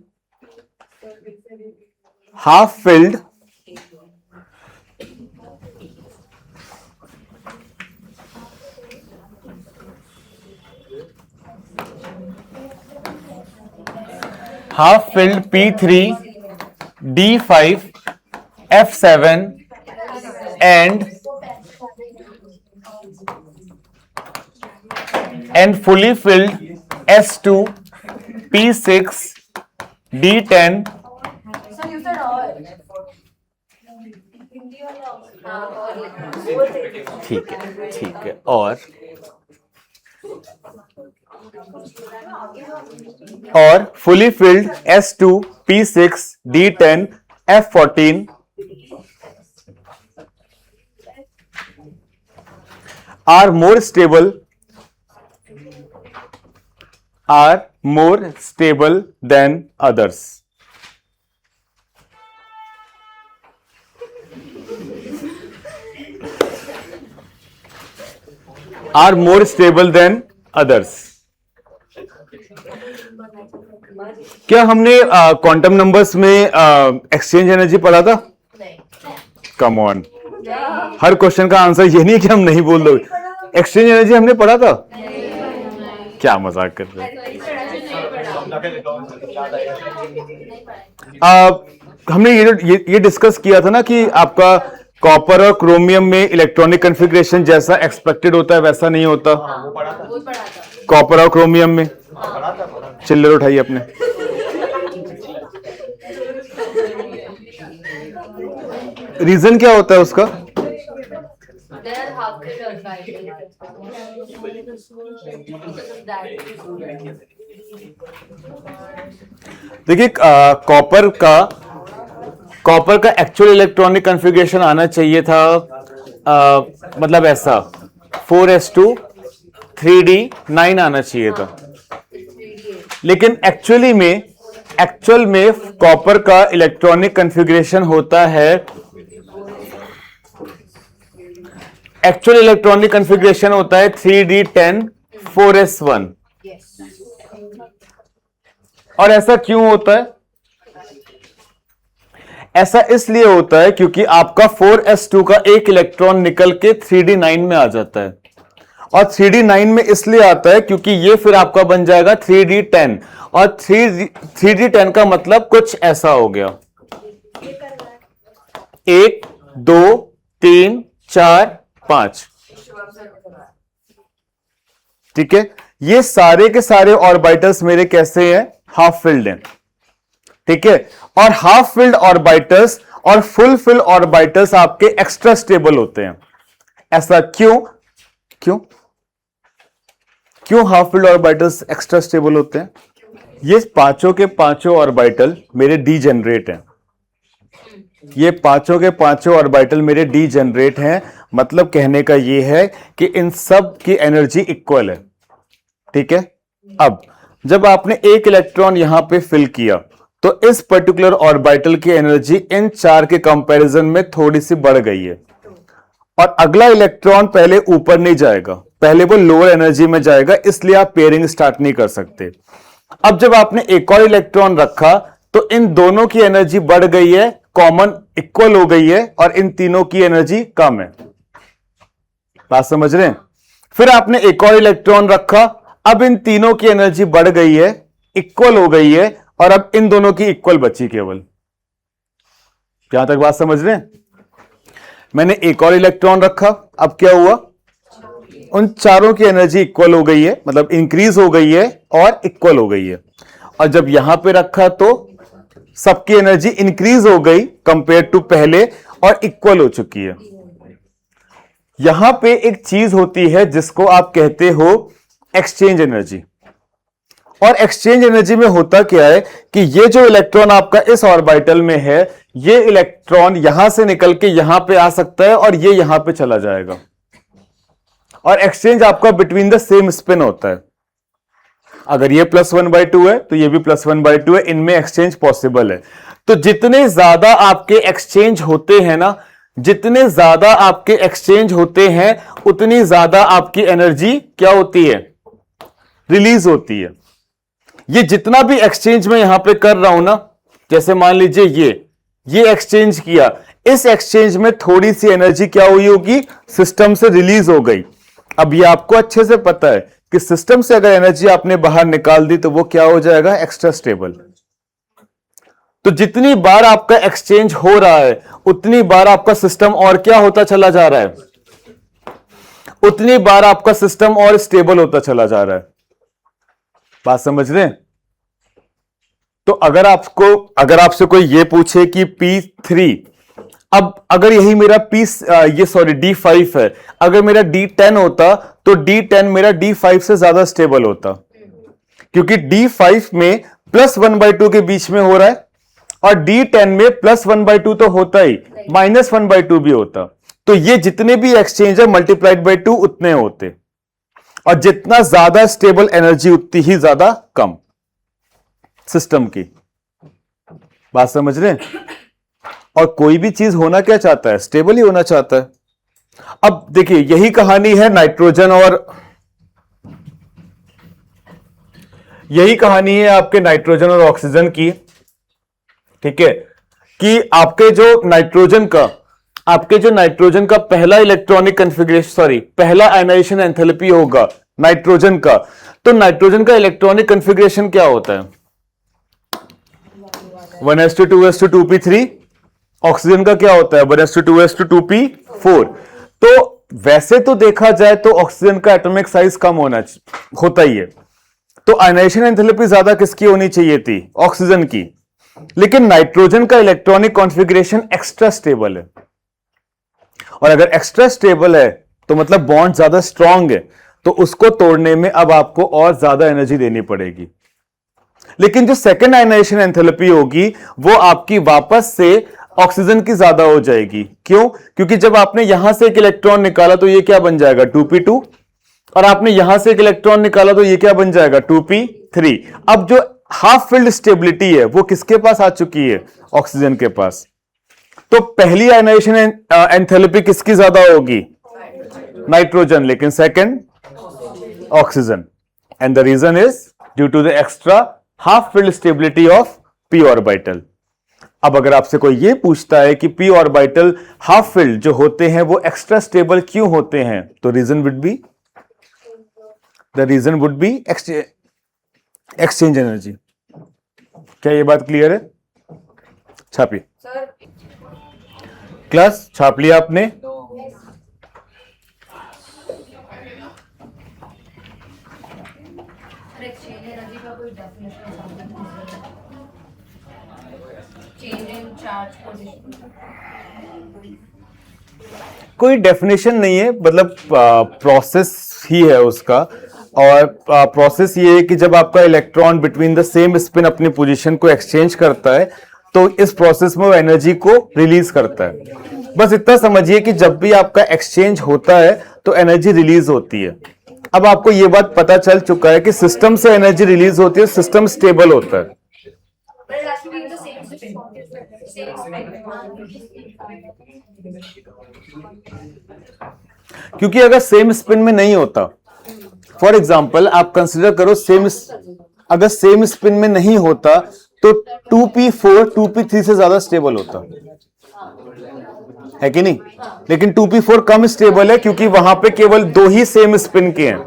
half filled half filled P3 D5 F7 and fully filled S2 P6 D10 So you said all. हाँ, और ठीक है और fully filled S2 P6 D10 F14 are more stable than others. Are more stable than others. क्या हमने quantum numbers में exchange energy पढ़ा था? कम ऑन, हर क्वेश्चन का आंसर ये नहीं कि हम नहीं बोल दो। एक्सचेंज एनर्जी हमने पढ़ा था? क्या मजाक कर रहे हैं। हमने ये डिस्कस किया था ना कि आपका कॉपर और क्रोमियम में इलेक्ट्रॉनिक कॉन्फ़िगरेशन जैसा एक्सपेक्टेड होता है वैसा नहीं होता। कॉपर और क्रोमियम में चिल्लर उठाइए अपने। रीजन क्या होता है उसका? there are half filled because of that. देखिए कॉपर का एक्चुअल इलेक्ट्रॉनिक कॉन्फ़िगरेशन आना चाहिए था मतलब ऐसा 4s2 3d9 आना चाहिए था, लेकिन एक्चुअल में कॉपर का इलेक्ट्रॉनिक कॉन्फ़िगरेशन होता है, एक्चुअल इलेक्ट्रॉनिक कॉन्फ़िगरेशन होता है 3d10 4s1। और ऐसा क्यों होता है? ऐसा इसलिए होता है क्योंकि आपका 4s2 का एक इलेक्ट्रॉन निकल के 3d9 में आ जाता है, और 3d9 में इसलिए आता है क्योंकि ये फिर आपका बन जाएगा 3d10, और 3d10 का मतलब कुछ ऐसा हो गया 1 2 3 4 5। ठीक है, ये सारे के सारे ऑर्बिटल्स मेरे कैसे हैं? हाफ फिल्ड हैं। ठीक है, और हाफ फिल्ड ऑर्बिटल्स और फुल फिल्ड ऑर्बिटल्स आपके एक्स्ट्रा स्टेबल होते हैं। ऐसा क्यों half filled orbitals extra stable होते हैं? ये पांचों के पांचों ऑर्बिटल मेरे डीजेनरेट हैं। ये पांचों के पांचों ऑर्बिटल मेरे डीजेनरेट हैं, मतलब कहने का ये है कि इन सब की एनर्जी इक्वल है। ठीक है, अब जब आपने एक इलेक्ट्रॉन यहां पे फिल किया तो इस पर्टिकुलर ऑर्बिटल की एनर्जी इन चार के कंपैरिजन में थोड़ी सी बढ़ गई है, और अगला इलेक्ट्रॉन पहले ऊपर नहीं जाएगा, पहले वो लोअर एनर्जी में जाएगा, इसलिए आप पेयरिंग स्टार्ट नहीं कर सकते। अब जब आपने एक और इलेक्ट्रॉन रखा तो इन दोनों की एनर्जी बढ़ गई है, कॉमन इक्वल हो गई है, और इन तीनों की एनर्जी कम है। बात समझ रहे हैं? फिर आपने एक और इलेक्ट्रॉन रखा, अब इन तीनों की एनर्जी बढ़ गई है, इक्वल हो गई है, और अब इन दोनों की इक्वल बची केवल। यहां तक बात समझ रहे हैं? मैंने एक और इलेक्ट्रॉन रखा, अब क्या हुआ, उन चारों की एनर्जी इक्वल हो गई है, मतलब इंक्रीज हो गई है और इक्वल हो गई है। और जब यहां पे रखा तो सबकी एनर्जी इंक्रीज हो गई कंपेयर टू पहले और इक्वल हो चुकी है। यहां पे एक चीज होती है जिसको आप कहते हो एक्सचेंज एनर्जी। और एक्सचेंज एनर्जी में होता क्या है कि ये जो इलेक्ट्रॉन आपका इस ऑर्बिटल में है, ये इलेक्ट्रॉन यहां से निकल के यहां पे आ सकता है और ये यहां पे चला जाएगा। और एक्सचेंज आपका बिटवीन द सेम स्पिन होता है। अगर ये +1/2 है तो ये भी +1/2 है, इनमें एक्सचेंज पॉसिबल है। तो जितने ज्यादा आपके एक्सचेंज होते हैं ना, जितने ज्यादा आपके एक्सचेंज होते हैं, उतनी ज्यादा आपकी एनर्जी क्या होती है, रिलीज होती है। ये जितना भी एक्सचेंज मैं यहां पे कर रहा हूं ना, जैसे मान लीजिए ये एक्सचेंज किया, इस एक्सचेंज में थोड़ी सी एनर्जी क्या हुई होगी, सिस्टम से रिलीज हो गई। अब ये आपको अच्छे से पता है कि सिस्टम से अगर एनर्जी आपने बाहर निकाल दी तो वो क्या हो जाएगा, एक्स्ट्रा स्टेबल। तो जितनी बार आपका एक्सचेंज हो रहा है उतनी बार आपका सिस्टम और क्या होता चला जा रहा है, उतनी बार आपका सिस्टम और स्टेबल होता चला जा रहा है। बात समझ रहे हैं? तो अगर आपसे कोई ये पूछे कि P3, अब अगर यही मेरा D5 है, अगर मेरा D10 होता तो D10 मेरा D5 से ज्यादा स्टेबल होता, क्योंकि D5 में +1/2 के बीच में हो रहा है और D10 में +1/2 तो होता ही, -1/2 भी होता। तो ये जितने भी एक्सचेंज है मल्टीप्लाइड बाई 2 उतने होते, और जितना ज्यादा स्टेबल एनर्जी उतनी ही ज्यादा कम सिस्टम की। बात समझ रहे हैं? और कोई भी चीज होना क्या चाहता है, स्टेबल ही होना चाहता है। अब देखिए यही कहानी है नाइट्रोजन और यही कहानी है आपके नाइट्रोजन और ऑक्सीजन की। ठीक है, कि आपके जो नाइट्रोजन का पहला इलेक्ट्रॉनिक कन्फिग्रेशन, पहला आयनाइजेशन एंथैल्पी होगा नाइट्रोजन का, तो नाइट्रोजन का इलेक्ट्रॉनिक कन्फिग्रेशन क्या होता है, 1s2 ऑक्सीजन का क्या होता है, 1s2 तो वैसे तो देखा जाए तो ऑक्सीजन का एटॉमिक साइज कम होता ही है, तो आयनाइजेशन एंथैल्पी ज्यादा किसकी होनी चाहिए थी, ऑक्सीजन की। लेकिन नाइट्रोजन का इलेक्ट्रॉनिक कॉन्फ़िगरेशन एक्स्ट्रा स्टेबल है, और अगर एक्स्ट्रा स्टेबल है तो मतलब बॉन्ड ज्यादा स्ट्रांग है, तो उसको तोड़ने में अब आपको और ज्यादा एनर्जी देनी पड़ेगी। लेकिन जो सेकेंड आयनाइजेशन एंथैल्पी होगी वो आपकी वापस से ऑक्सीजन की ज्यादा हो जाएगी। क्यों? क्योंकि जब आपने यहां से एक इलेक्ट्रॉन निकाला तो ये क्या बन जाएगा, 2p2, और आपने यहां से एक इलेक्ट्रॉन निकाला तो ये क्या बन जाएगा, 2p3। अब जो हाफ फिल्ड स्टेबिलिटी है वो किसके पास आ चुकी है, ऑक्सीजन के पास। तो पहली आयनाइजेशन एंथैल्पी किसकी ज्यादा होगी, नाइट्रोजन, लेकिन second oxygen. And the reason is due to the extra half filled stability of p orbital. अब अगर आपसे कोई ये पूछता है कि p ऑर्बिटल हाफ फिल्ड जो होते हैं वो एक्स्ट्रा स्टेबल क्यों होते हैं, तो reason would be exchange energy. क्या ये बात क्लियर है? छापिए क्लास, छाप लिया आपने? एक्सचेंज एनर्जी का कोई definition change in charge position? कोई डेफिनेशन नहीं है, मतलब प्रोसेस ही है उसका। और प्रोसेस ये है कि जब आपका electron between the same spin अपनी पोजीशन को एक्सचेंज करता है तो इस प्रोसेस में वो एनर्जी को रिलीज करता है। बस इतना समझिए कि जब भी आपका एक्सचेंज होता है तो एनर्जी रिलीज होती है। अब आपको ये बात पता चल चुका है कि सिस्टम से एनर्जी रिलीज होती है, सिस्टम स्टेबल होता है। क्योंकि अगर सेम स्पिन में नहीं होता, फॉर एग्जाम्पल आप कंसिडर करो अगर सेम स्पिन में नहीं होता तो 2p4 2p3 से ज्यादा स्टेबल होता है कि नहीं। लेकिन 2p4 कम स्टेबल है क्योंकि वहां पे केवल 2 ही सेम स्पिन के हैं,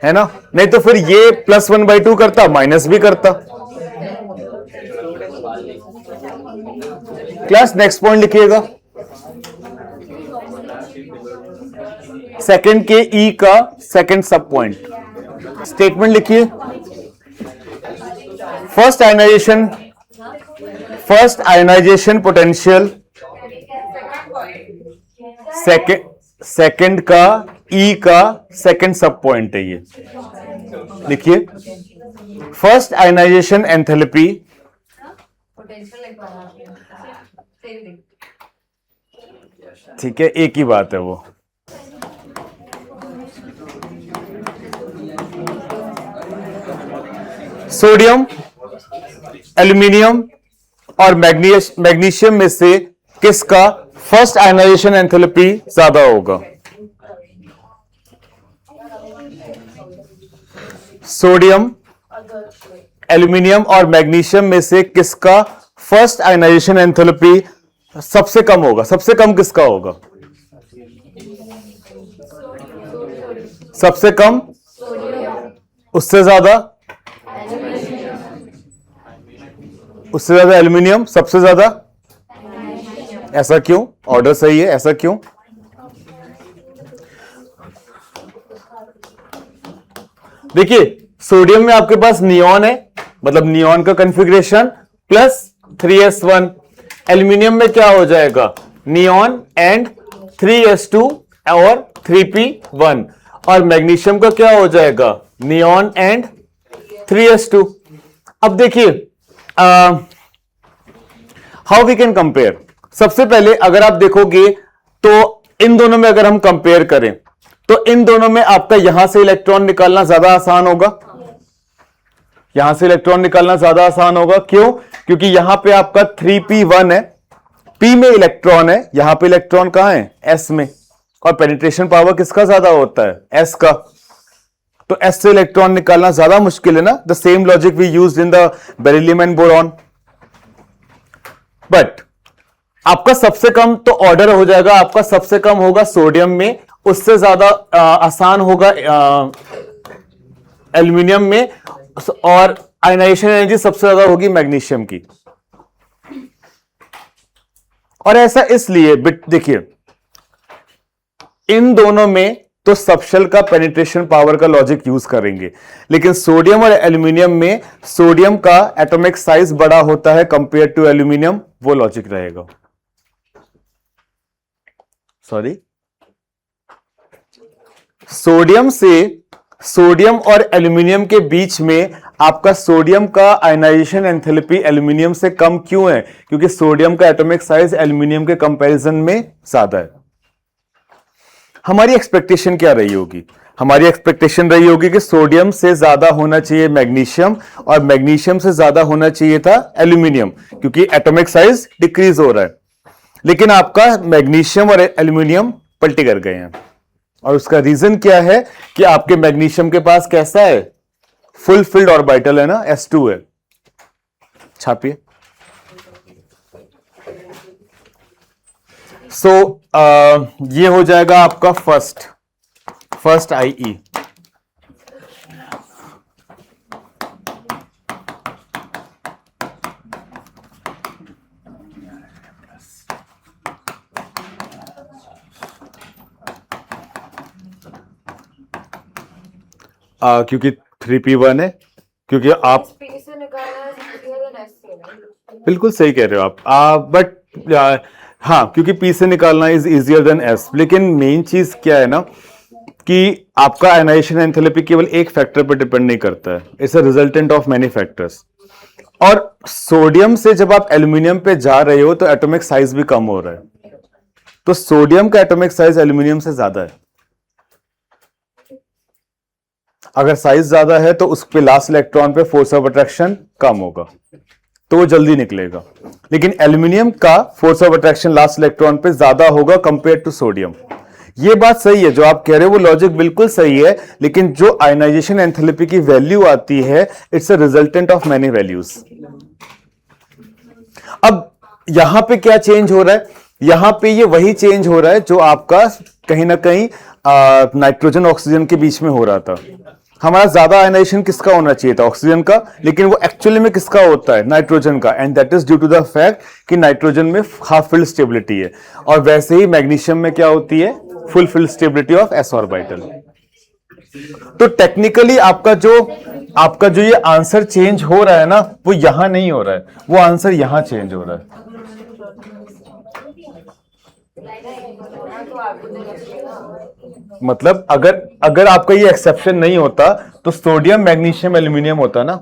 है ना। नहीं तो फिर ये +1/2 करता, माइनस भी करता। क्लास नेक्स्ट पॉइंट लिखिएगा। सेकंड के ई का सेकंड सब पॉइंट। स्टेटमेंट लिखिए, फर्स्ट आयनाइजेशन पोटेंशियल सेकंड का ई का सेकंड सब पॉइंट है ये। लिखिए, फर्स्ट आयनाइजेशन एंथैल्पी ठीक है, एक ही बात है वो। सोडियम, एल्यूमिनियम और मैग्नीशियम में से किसका फर्स्ट आयनाइजेशन एंथैल्पी ज्यादा होगा? सोडियम, एल्यूमिनियम और मैग्नीशियम में से किसका फर्स्ट आयनाइजेशन एंथैल्पी सबसे कम होगा? सबसे कम किसका होगा? सबसे कम, उससे ज्यादा, उससे ज्यादा एल्यूमिनियम, सबसे ज्यादा, ऐसा क्यों? ऑर्डर सही है, ऐसा क्यों? देखिए, सोडियम में आपके पास नियॉन है, मतलब नियॉन का कॉन्फ़िगरेशन प्लस 3s1। एल्यूमिनियम में क्या हो जाएगा? नियॉन एंड 3s2 और 3p1। और मैग्नीशियम का क्या हो जाएगा? Neon and 3s2। अब देखिए, हाउ वी कैन कंपेयर। सबसे पहले अगर आप देखोगे तो इन दोनों में अगर हम कंपेयर करें तो इन दोनों में आपका यहां से इलेक्ट्रॉन निकालना ज्यादा आसान होगा। यहां से इलेक्ट्रॉन निकालना ज्यादा आसान होगा। क्यों? क्योंकि यहां पे आपका 3p1 है, p में इलेक्ट्रॉन है, यहां पे इलेक्ट्रॉन कहां है? s में। और पेनिट्रेशन पावर किसका ज्यादा होता है? s का। तो s से इलेक्ट्रॉन निकालना ज्यादा मुश्किल है ना। The same logic we used in the beryllium and boron. But आपका सबसे कम तो ऑर्डर हो जाएगा, आपका सबसे कम होगा सोडियम में, उससे ज्यादा आसान होगा एल्यूमिनियम में, और आयनाइजेशन एनर्जी सबसे ज्यादा होगी मैग्नीशियम की। और ऐसा इसलिए, देखिए इन दोनों में तो सबशेल का पेनिट्रेशन पावर का लॉजिक यूज करेंगे, लेकिन सोडियम और एल्यूमिनियम में सोडियम का एटॉमिक साइज बड़ा होता है कंपेयर टू एल्यूमिनियम, वो लॉजिक रहेगा। सॉरी, सोडियम और एल्यूमिनियम के बीच में आपका सोडियम का आयनाइजेशन एंथैल्पी एल्यूमिनियम से कम क्यों है? क्योंकि सोडियम का एटॉमिक साइज एल्यूमिनियम के कंपैरिजन में ज्यादा है। हमारी एक्सपेक्टेशन क्या रही होगी? हमारी एक्सपेक्टेशन रही होगी कि सोडियम से ज्यादा होना चाहिए मैग्नीशियम और मैग्नीशियम से ज्यादा होना चाहिए था एल्यूमिनियम, क्योंकि एटॉमिक साइज डिक्रीज हो रहा है। लेकिन आपका मैग्नीशियम और एल्यूमिनियम पलटी कर गए हैं। और उसका रीजन क्या है? कि आपके मैग्नीशियम के पास कैसा है? फुल फिल्ड ऑर्बिटल है ना, s2 है। छापिए। ये हो जाएगा आपका फर्स्ट IE। क्योंकि 3p1 है, क्योंकि आप से निकालना easier than S से। बिल्कुल सही कह रहे हो आप, बट हाँ, क्योंकि p से निकालना इज इजियर देन s। लेकिन मेन चीज क्या है ना कि आपका आयनाइजेशन एंथैल्पी केवल एक फैक्टर पर डिपेंड नहीं करता है, it's a resultant of many factors. और सोडियम से जब आप एल्यूमिनियम पे जा रहे हो तो एटॉमिक साइज भी कम हो रहा है, तो सोडियम का एटॉमिक साइज एल्यूमिनियम से ज्यादा है। अगर साइज ज्यादा है तो उस पे लास्ट इलेक्ट्रॉन पे फोर्स ऑफ अट्रैक्शन कम होगा, तो वो जल्दी निकलेगा। लेकिन एल्यूमिनियम का force of attraction last electron पे ज्यादा होगा कंपेयर टू सोडियम। ये बात सही है, जो आप कह रहे हो वो लॉजिक बिल्कुल सही है, लेकिन जो आयनाइजेशन एंथैल्पी की वैल्यू आती है it's a resultant of many values. अब यहां पे क्या चेंज हो रहा है? यहां पे ये वही चेंज हो रहा है जो आपका कहीं ना कहीं नाइट्रोजन ऑक्सीजन के बीच में हो रहा था। हमारा ज्यादा आयनाइजेशन किसका होना चाहिए था? ऑक्सीजन का, लेकिन वो एक्चुअली में किसका होता है? नाइट्रोजन का। And that is due to the fact कि नाइट्रोजन में हाफ फील्ड स्टेबिलिटी है, और वैसे ही मैग्नीशियम में क्या होती है? Fulfil stability of s orbital. तो टेक्निकली आपका जो ये आंसर चेंज हो रहा है ना, वो यहां नहीं हो रहा है, वो आंसर यहां चेंज हो रहा है। मतलब अगर आपका ये एक्सेप्शन नहीं होता तो सोडियम मैग्नीशियम एल्यूमिनियम होता ना,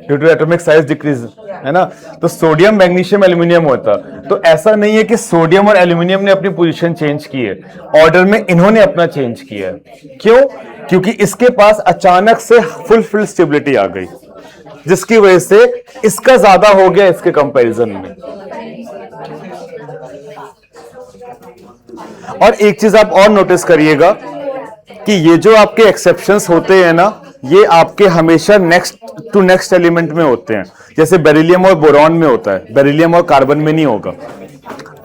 due to atomic size decrease, है ना। तो सोडियम मैग्नीशियम एल्यूमिनियम होता। तो ऐसा नहीं है कि सोडियम और एल्यूमिनियम ने अपनी पोजीशन चेंज की है, ऑर्डर में इन्होंने अपना चेंज किया है। क्यों? क्योंकि इसके पास अचानक से फुलफिल स्टेबिलिटी आ गई, जिसकी वजह से इसका ज्यादा हो गया इसके कंपैरिजन में। और एक चीज आप और नोटिस करिएगा कि ये जो आपके एक्सेप्शंस होते हैं ना, ये आपके हमेशा नेक्स्ट टू नेक्स्ट एलिमेंट में होते हैं। जैसे बेरिलियम और बोरॉन में होता है, बेरिलियम और कार्बन में नहीं होगा।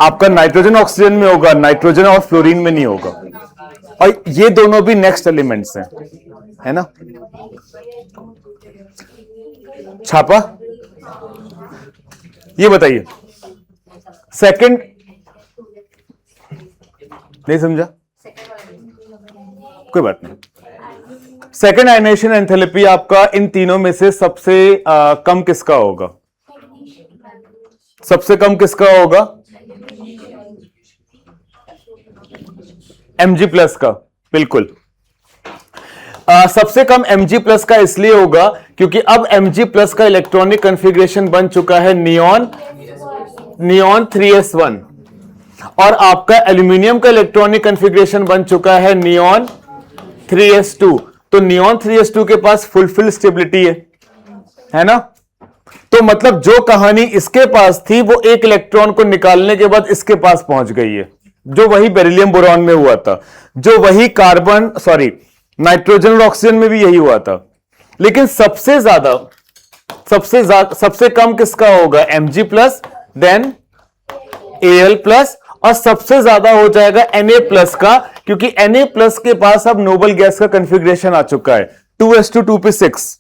आपका नाइट्रोजन ऑक्सीजन में होगा, नाइट्रोजन और फ्लोरीन में नहीं होगा। और ये दोनों भी नेक्स्ट एलिमेंट्स हैं, है ना। छापा? ये बताइए, सेकंड नहीं समझा? कोई बात नहीं। सेकंड आयनाइजेशन एंथैल्पी आपका इन तीनों में से सबसे कम किसका होगा? सबसे कम किसका होगा? Mg+ का, बिल्कुल। सबसे कम Mg+ का इसलिए होगा क्योंकि अब Mg+ का इलेक्ट्रॉनिक कॉन्फ़िगरेशन बन चुका है नियॉन 3s1, और आपका एल्यूमिनियम का इलेक्ट्रॉनिक कॉन्फ़िगरेशन बन चुका है नियॉन 3s2। तो नियॉन 3s2 के पास फुलफिल स्टेबिलिटी है ना। तो मतलब जो कहानी इसके पास थी वो एक इलेक्ट्रॉन को निकालने के बाद इसके पास पहुंच गई है, जो वही बेरिलियम बोरॉन में हुआ था, जो वही नाइट्रोजन और ऑक्सीजन में भी यही हुआ था। लेकिन सबसे कम किसका होगा? Mg+, देन Al+, और सबसे ज्यादा हो जाएगा Na+ का, क्योंकि Na+ के पास अब नोबल गैस का कॉन्फ़िगरेशन आ चुका है 2s2 2p6,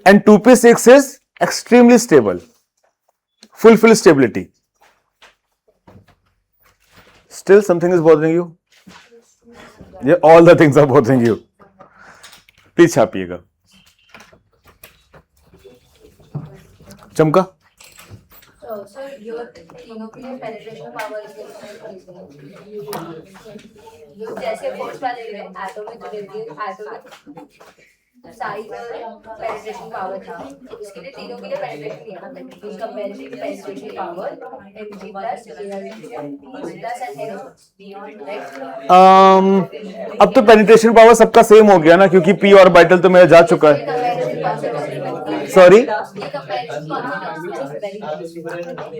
and 2p6 is extremely stable, fulfil stability. Still something is bothering you? Yeah, all the things are bothering you. Please छापिएगा। चमका? सर, ये तीनों के लिए पेनिट्रेशन पावर जैसे फोर्स वाले एटॉमिक साइज पेनिट्रेशन पावर था, इसके लिए तीनों के लिए पेनिट्रेशन नहीं था। उसका पेनिट्रेशन पावर अब तो पेनिट्रेशन पावर सबका सेम हो गया ना, क्योंकि p ऑर्बिटल तो मेरा जा चुका है। सॉरी,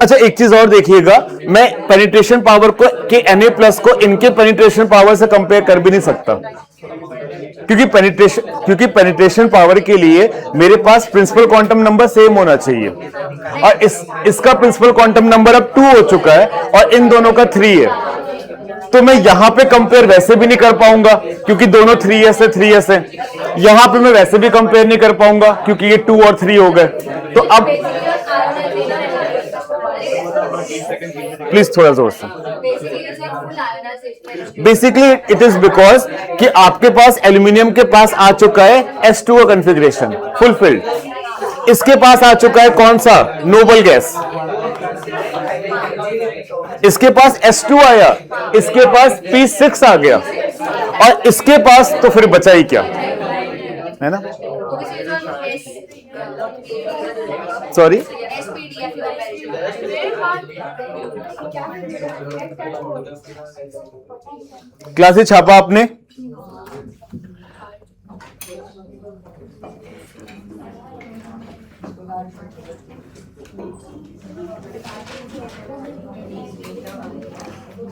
अच्छा एक चीज और देखिएगा, मैं पेनिट्रेशन पावर को के Na+ को इनके पेनिट्रेशन पावर से कंपेयर कर भी नहीं सकता, क्योंकि पेनिट्रेशन पावर के लिए मेरे पास प्रिंसिपल क्वांटम नंबर सेम होना चाहिए, और इसका प्रिंसिपल क्वांटम नंबर अब 2 हो चुका है और इन दोनों का 3 है। तो मैं यहां पे कंपेयर वैसे भी नहीं कर पाऊंगा क्योंकि दोनों 3s है 3s है। यहां पे मैं वैसे भी कंपेयर नहीं कर पाऊंगा क्योंकि ये 2 और 3 हो गए। तो अब प्लीज थोड़ा जोर से। बेसिकली इट इज बिकॉज कि आपके पास एल्यूमिनियम के पास आ चुका है S2 का कॉन्फ़िगरेशन फुलफिल्ड। इसके पास आ चुका है कौन सा? Noble gas. इसके पास S2 आया, इसके पास P6 आ गया, और इसके पास तो फिर बचा ही क्या, है ना। सॉरी, क्लासेस छापा आपने?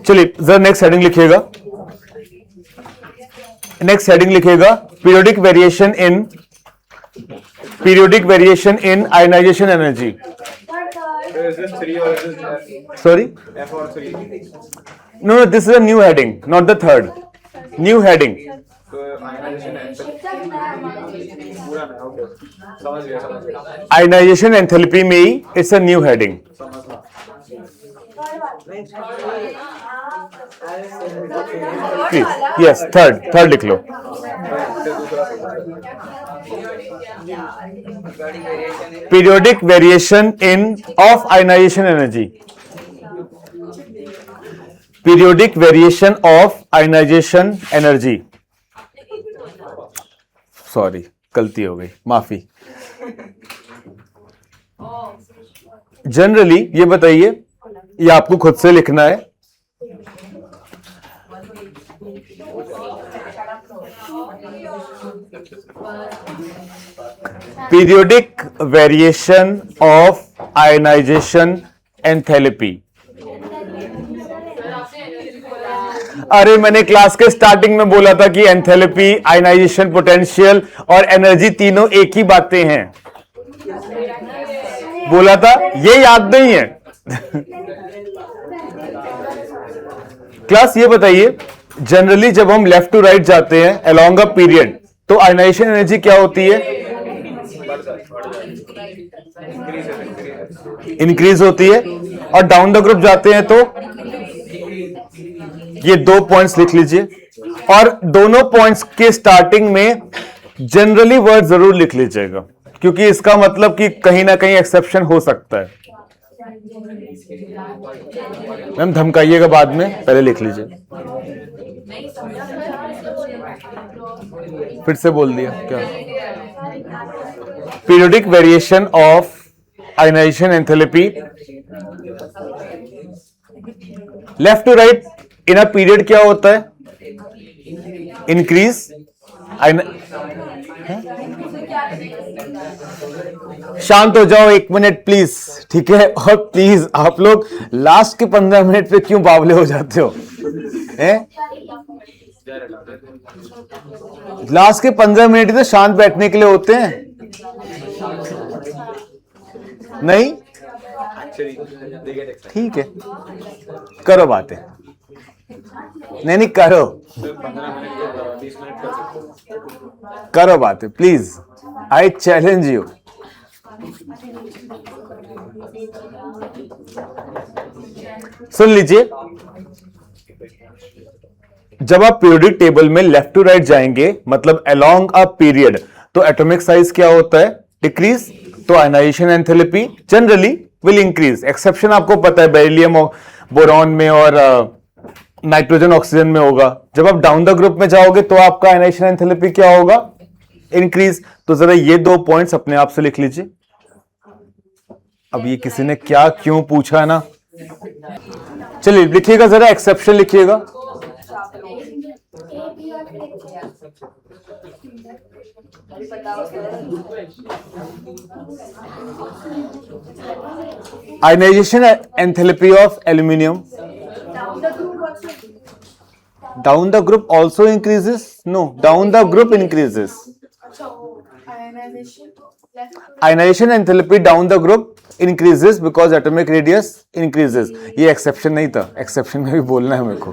चलिए जरा नेक्स्ट हेडिंग लिखिएगा। नेक्स्ट हेडिंग लिखिएगा periodic variation in ionization energy. Is this 3 or is this Sorry? F or 3? No, this is a new heading, not the third. New heading. So ionization पूरा ना, okay. समझ गया। Ionization enthalpy में ही it's a new heading. Please yes third लिख लो. Periodic variation of ionization energy. Periodic variation of ionization energy. Sorry, गलती हो गई, माफी. जनरली ये बताइए, ये आपको खुद से लिखना है. Periodic variation of ionization enthalpy. अरे मैंने क्लास के स्टार्टिंग में बोला था कि एंथैल्पी, आयनाइजेशन पोटेंशियल और एनर्जी तीनों एक ही बातें हैं. बोला था, ये याद नहीं है. क्लास ये बताइए, जनरली जब हम लेफ्ट टू राइट जाते हैं अलोंग अ पीरियड, तो आयनाइजेशन एनर्जी क्या होती है? इंक्रीज होती है. और डाउन द ग्रुप जाते हैं तो ये 2 पॉइंट्स लिख लीजिए. और दोनों पॉइंट्स के स्टार्टिंग में जनरली वर्ड जरूर लिख लीजिएगा, क्योंकि इसका मतलब कि कहीं ना कहीं एक्सेप्शन हो सकता है. मैम धमकाइएगा बाद में, पहले लिख लीजिए. फिर से बोल दिया क्या? Periodic variation of ionization enthalpy left to right in a period क्या होता है? इंक्रीज. शांत हो जाओ 1 मिनट प्लीज, ठीक है? और प्लीज आप लोग लास्ट के 15 मिनट पे क्यों बावले हो जाते हो? लास्ट के 15 मिनट ही तो शांत बैठने के लिए होते हैं. नहीं ठीक है, करो बातें. नहीं करो बातें प्लीज. I challenge you. सुन लीजिए, जब आप पीरियोडिक टेबल में लेफ्ट टू राइट जाएंगे, मतलब अलोंग अ पीरियड, तो एटॉमिक साइज क्या होता है? डिक्रीज. तो ionisation enthalpy generally will increase. Exception आपको पता है, बेरिलियम बोरॉन में और नाइट्रोजन ऑक्सीजन में होगा. जब आप डाउन द ग्रुप में जाओगे तो आपका आयनाइजेशन एंथैल्पी क्या होगा? इंक्रीज. तो जरा ये 2 पॉइंट्स अपने आप से लिख लीजिए. अब ये किसी ने क्या क्यों पूछा ना. चलिए लिखिएगा, जरा एक्सेप्शन लिखिएगा. Ionization enthalpy of aluminium. Down the group also increases? No, down the group increases. Ionization enthalpy down the group increases because atomic radius increases. ये एक्सेप्शन नहीं था, एक्सेप्शन में भी बोलना है मेरे को.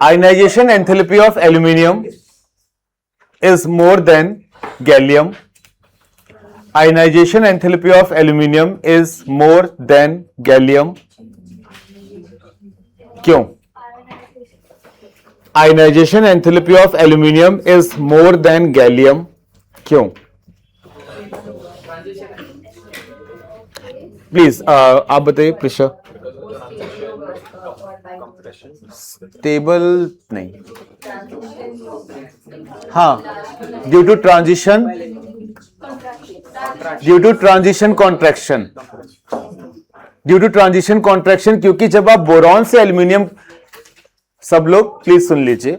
Ionization enthalpy of aluminium is more than gallium. Ionization enthalpy of aluminium is more than gallium. क्यों? Ionization enthalpy of aluminium is more than gallium. क्यों? प्लीज आप बताइए प्रिशा. स्टेबल नहीं. हाँ, due to transition contraction. Due to transition contraction, क्योंकि जब आप boron से एल्यूमिनियम, सब लोग प्लीज सुन लीजिए,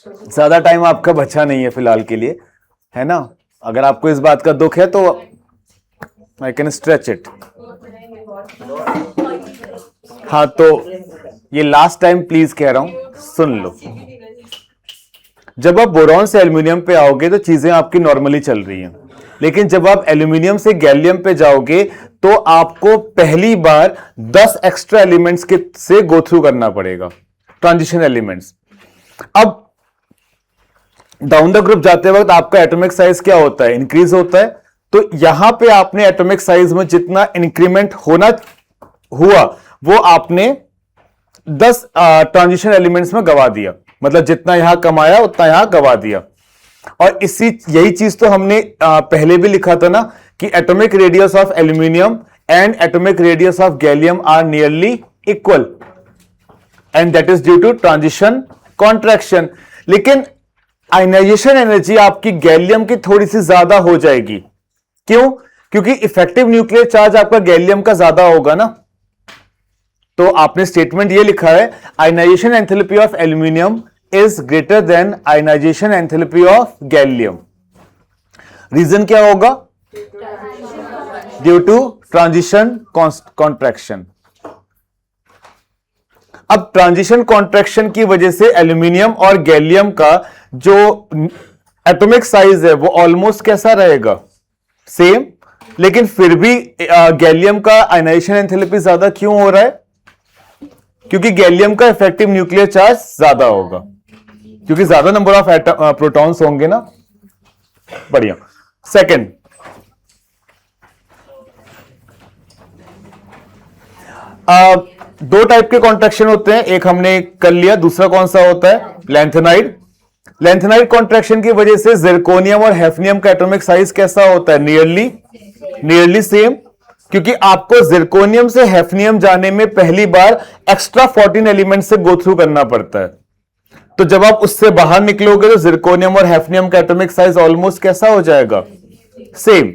ज्यादा टाइम आपका बचा नहीं है फिलहाल के लिए, है ना? अगर आपको इस बात का दुख है तो आई कैन स्ट्रेच इट. हाँ, तो ये लास्ट टाइम प्लीज कह रहा हूं, सुन लो. जब आप बोरॉन से एल्यूमिनियम पे आओगे तो चीजें आपकी नॉर्मली चल रही हैं, लेकिन जब आप एल्यूमिनियम से गैलियम पे जाओगे तो आपको पहली बार 10 एक्स्ट्रा एलिमेंट्स के से गो थ्रू करना पड़ेगा, ट्रांजिशन एलिमेंट्स. अब डाउन द ग्रुप जाते वक्त आपका एटॉमिक साइज क्या होता है? इंक्रीज होता है. तो यहां पे आपने एटॉमिक साइज में जितना इंक्रीमेंट होना हुआ वो आपने 10 ट्रांजिशन एलिमेंट्स में गवा दिया, मतलब जितना यहां कमाया उतना यहां गवा दिया। और यही चीज तो हमने पहले भी लिखा था ना कि atomic radius of aluminium and atomic radius of gallium are nearly equal and that is due to transition contraction. लेकिन आयनाइजेशन एनर्जी आपकी गैलियम की थोड़ी सी ज्यादा हो जाएगी। क्यों? क्योंकि इफेक्टिव न्यूक्लियर चार्ज आपका गैलियम का ज्यादा होगा ना। तो आपने स्टेटमेंट ये लिखा है ionization enthalpy of aluminium is greater than ionization enthalpy of gallium. Reason क्या होगा? Due to transition contraction. अब ट्रांजिशन कॉन्ट्रैक्शन की वजह से एल्यूमिनियम और गैलियम का जो एटॉमिक साइज है वो ऑलमोस्ट कैसा रहेगा? सेम। लेकिन फिर भी गैलियम का आयनाइजेशन एंथैल्पी ज्यादा क्यों हो रहा है? क्योंकि गैलियम का इफेक्टिव न्यूक्लियर चार्ज ज्यादा होगा, क्योंकि ज्यादा नंबर ऑफ प्रोटॉन्स होंगे ना। बढ़िया। सेकंड, दो टाइप के कॉन्ट्रैक्शन होते हैं, एक हमने कर लिया, दूसरा कौन सा होता है? लैंथेनाइड। लैंथेनाइड कॉन्ट्रैक्शन की वजह से जिरकोनियम और हैफनियम का एटॉमिक साइज कैसा होता है? Nearly same. क्योंकि आपको जिरकोनियम से हैफनियम जाने में पहली बार एक्स्ट्रा 14 एलिमेंट से गो थ्रू करना पड़ता है। तो जब आप उससे बाहर निकलोगे तो जिरकोनियम और हैफनियम का एटॉमिक साइज ऑलमोस्ट कैसा हो जाएगा? सेम।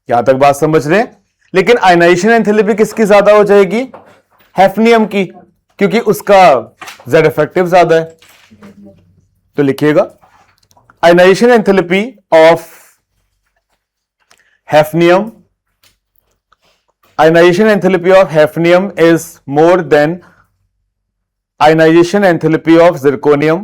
यहां तक बात समझ रहे हैं? लेकिन आयनाइजेशन एंथैल्पी किसकी ज्यादा हो जाएगी? हैफनियम की, क्योंकि उसका जेड इफेक्टिव ज्यादा है। तो लिखिएगा ionization enthalpy of hafnium, ionization enthalpy of hafnium is more than ionization enthalpy of zirconium.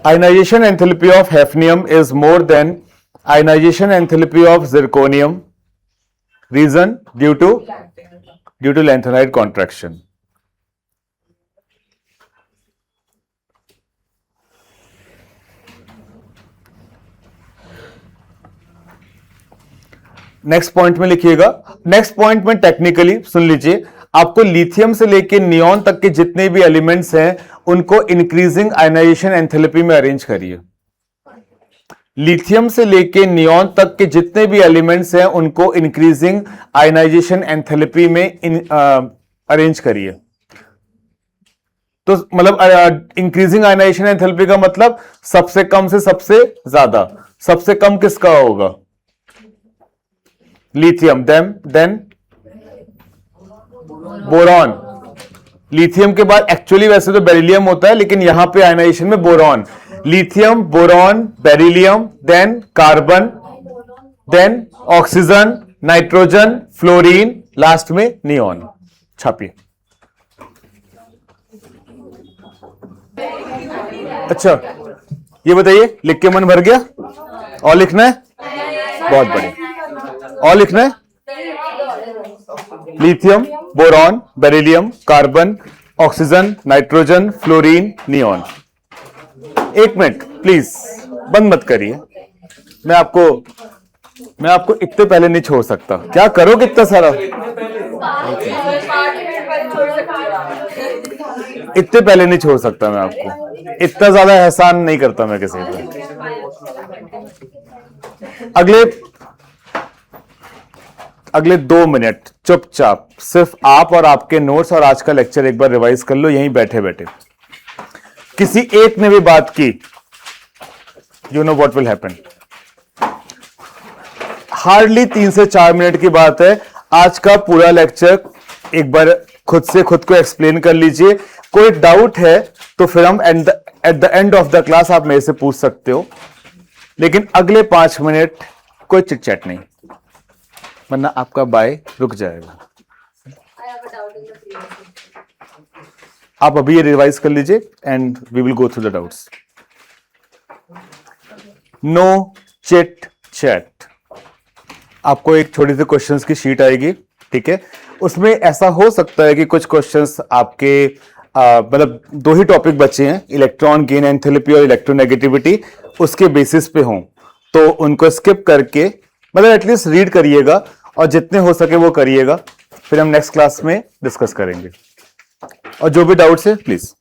Ionization enthalpy of hafnium is more than ionization enthalpy of zirconium. Reason? Due to lanthanide contraction. Next point में लिखिएगा। Next point में technically सुन लीजिए, आपको lithium से लेकर neon तक के जितने भी एलिमेंट्स हैं उनको इंक्रीजिंग आयनाइजेशन एंथैल्पी में अरेंज करिए। लिथियम से लेकर नियॉन तक के जितने भी एलिमेंट्स हैं उनको इंक्रीजिंग आयनाइजेशन एंथैल्पी में अरेंज करिए। तो मतलब इंक्रीजिंग आयनाइजेशन एंथैल्पी का मतलब सबसे कम से सबसे ज्यादा। सबसे कम किसका होगा? लिथियम। Then boron. लिथियम के बाद एक्चुअली वैसे तो बेरिलियम होता है, लेकिन यहां पे आयनाइजेशन में boron. Lithium, boron, beryllium, then carbon, then oxygen, nitrogen, fluorine, last में नियॉन। छापिए। अच्छा, ये बताइए, लिख के मन भर गया? और लिखना है? बहुत बढ़िया। और लिखना है? Lithium, boron, beryllium, carbon, oxygen, nitrogen, fluorine, neon. एक मिनट प्लीज, बंद मत करिए। मैं आपको इतने पहले नहीं छोड़ सकता। क्या करोगे इतना सारा? इतने पहले नहीं छोड़ सकता मैं आपको। इतना ज्यादा एहसान नहीं करता मैं किसी पे। अगले 2 मिनट चुपचाप सिर्फ आप और आपके नोट्स और आज का लेक्चर एक बार रिवाइज कर लो यहीं बैठे बैठे। किसी एक ने भी बात की, you know what will happen. Hardly 3 से 4 मिनट की बात है। आज का पूरा लेक्चर एक बार खुद से खुद को एक्सप्लेन कर लीजिए। कोई डाउट है तो फिर हम at the end of the class आप मेरे से पूछ सकते हो, लेकिन अगले 5 मिनट कोई चिट चैट नहीं, वरना आपका बाय रुक जाएगा। आप अभी ये रिवाइज कर लीजिए and we will go through the doubts. No chit chat. आपको एक छोटी सी क्वेश्चंस की शीट आएगी, ठीक है? उसमें ऐसा हो सकता है कि कुछ क्वेश्चंस आपके मतलब 2 ही टॉपिक बचे हैं, इलेक्ट्रॉन गेन एंथैल्पी और इलेक्ट्रोनेगेटिविटी, उसके बेसिस पे हों तो उनको स्किप करके मतलब एटलीस्ट रीड करिएगा और जितने हो सके वो करिएगा, फिर हम नेक्स्ट क्लास में डिस्कस करेंगे। और जो भी डाउट्स है प्लीज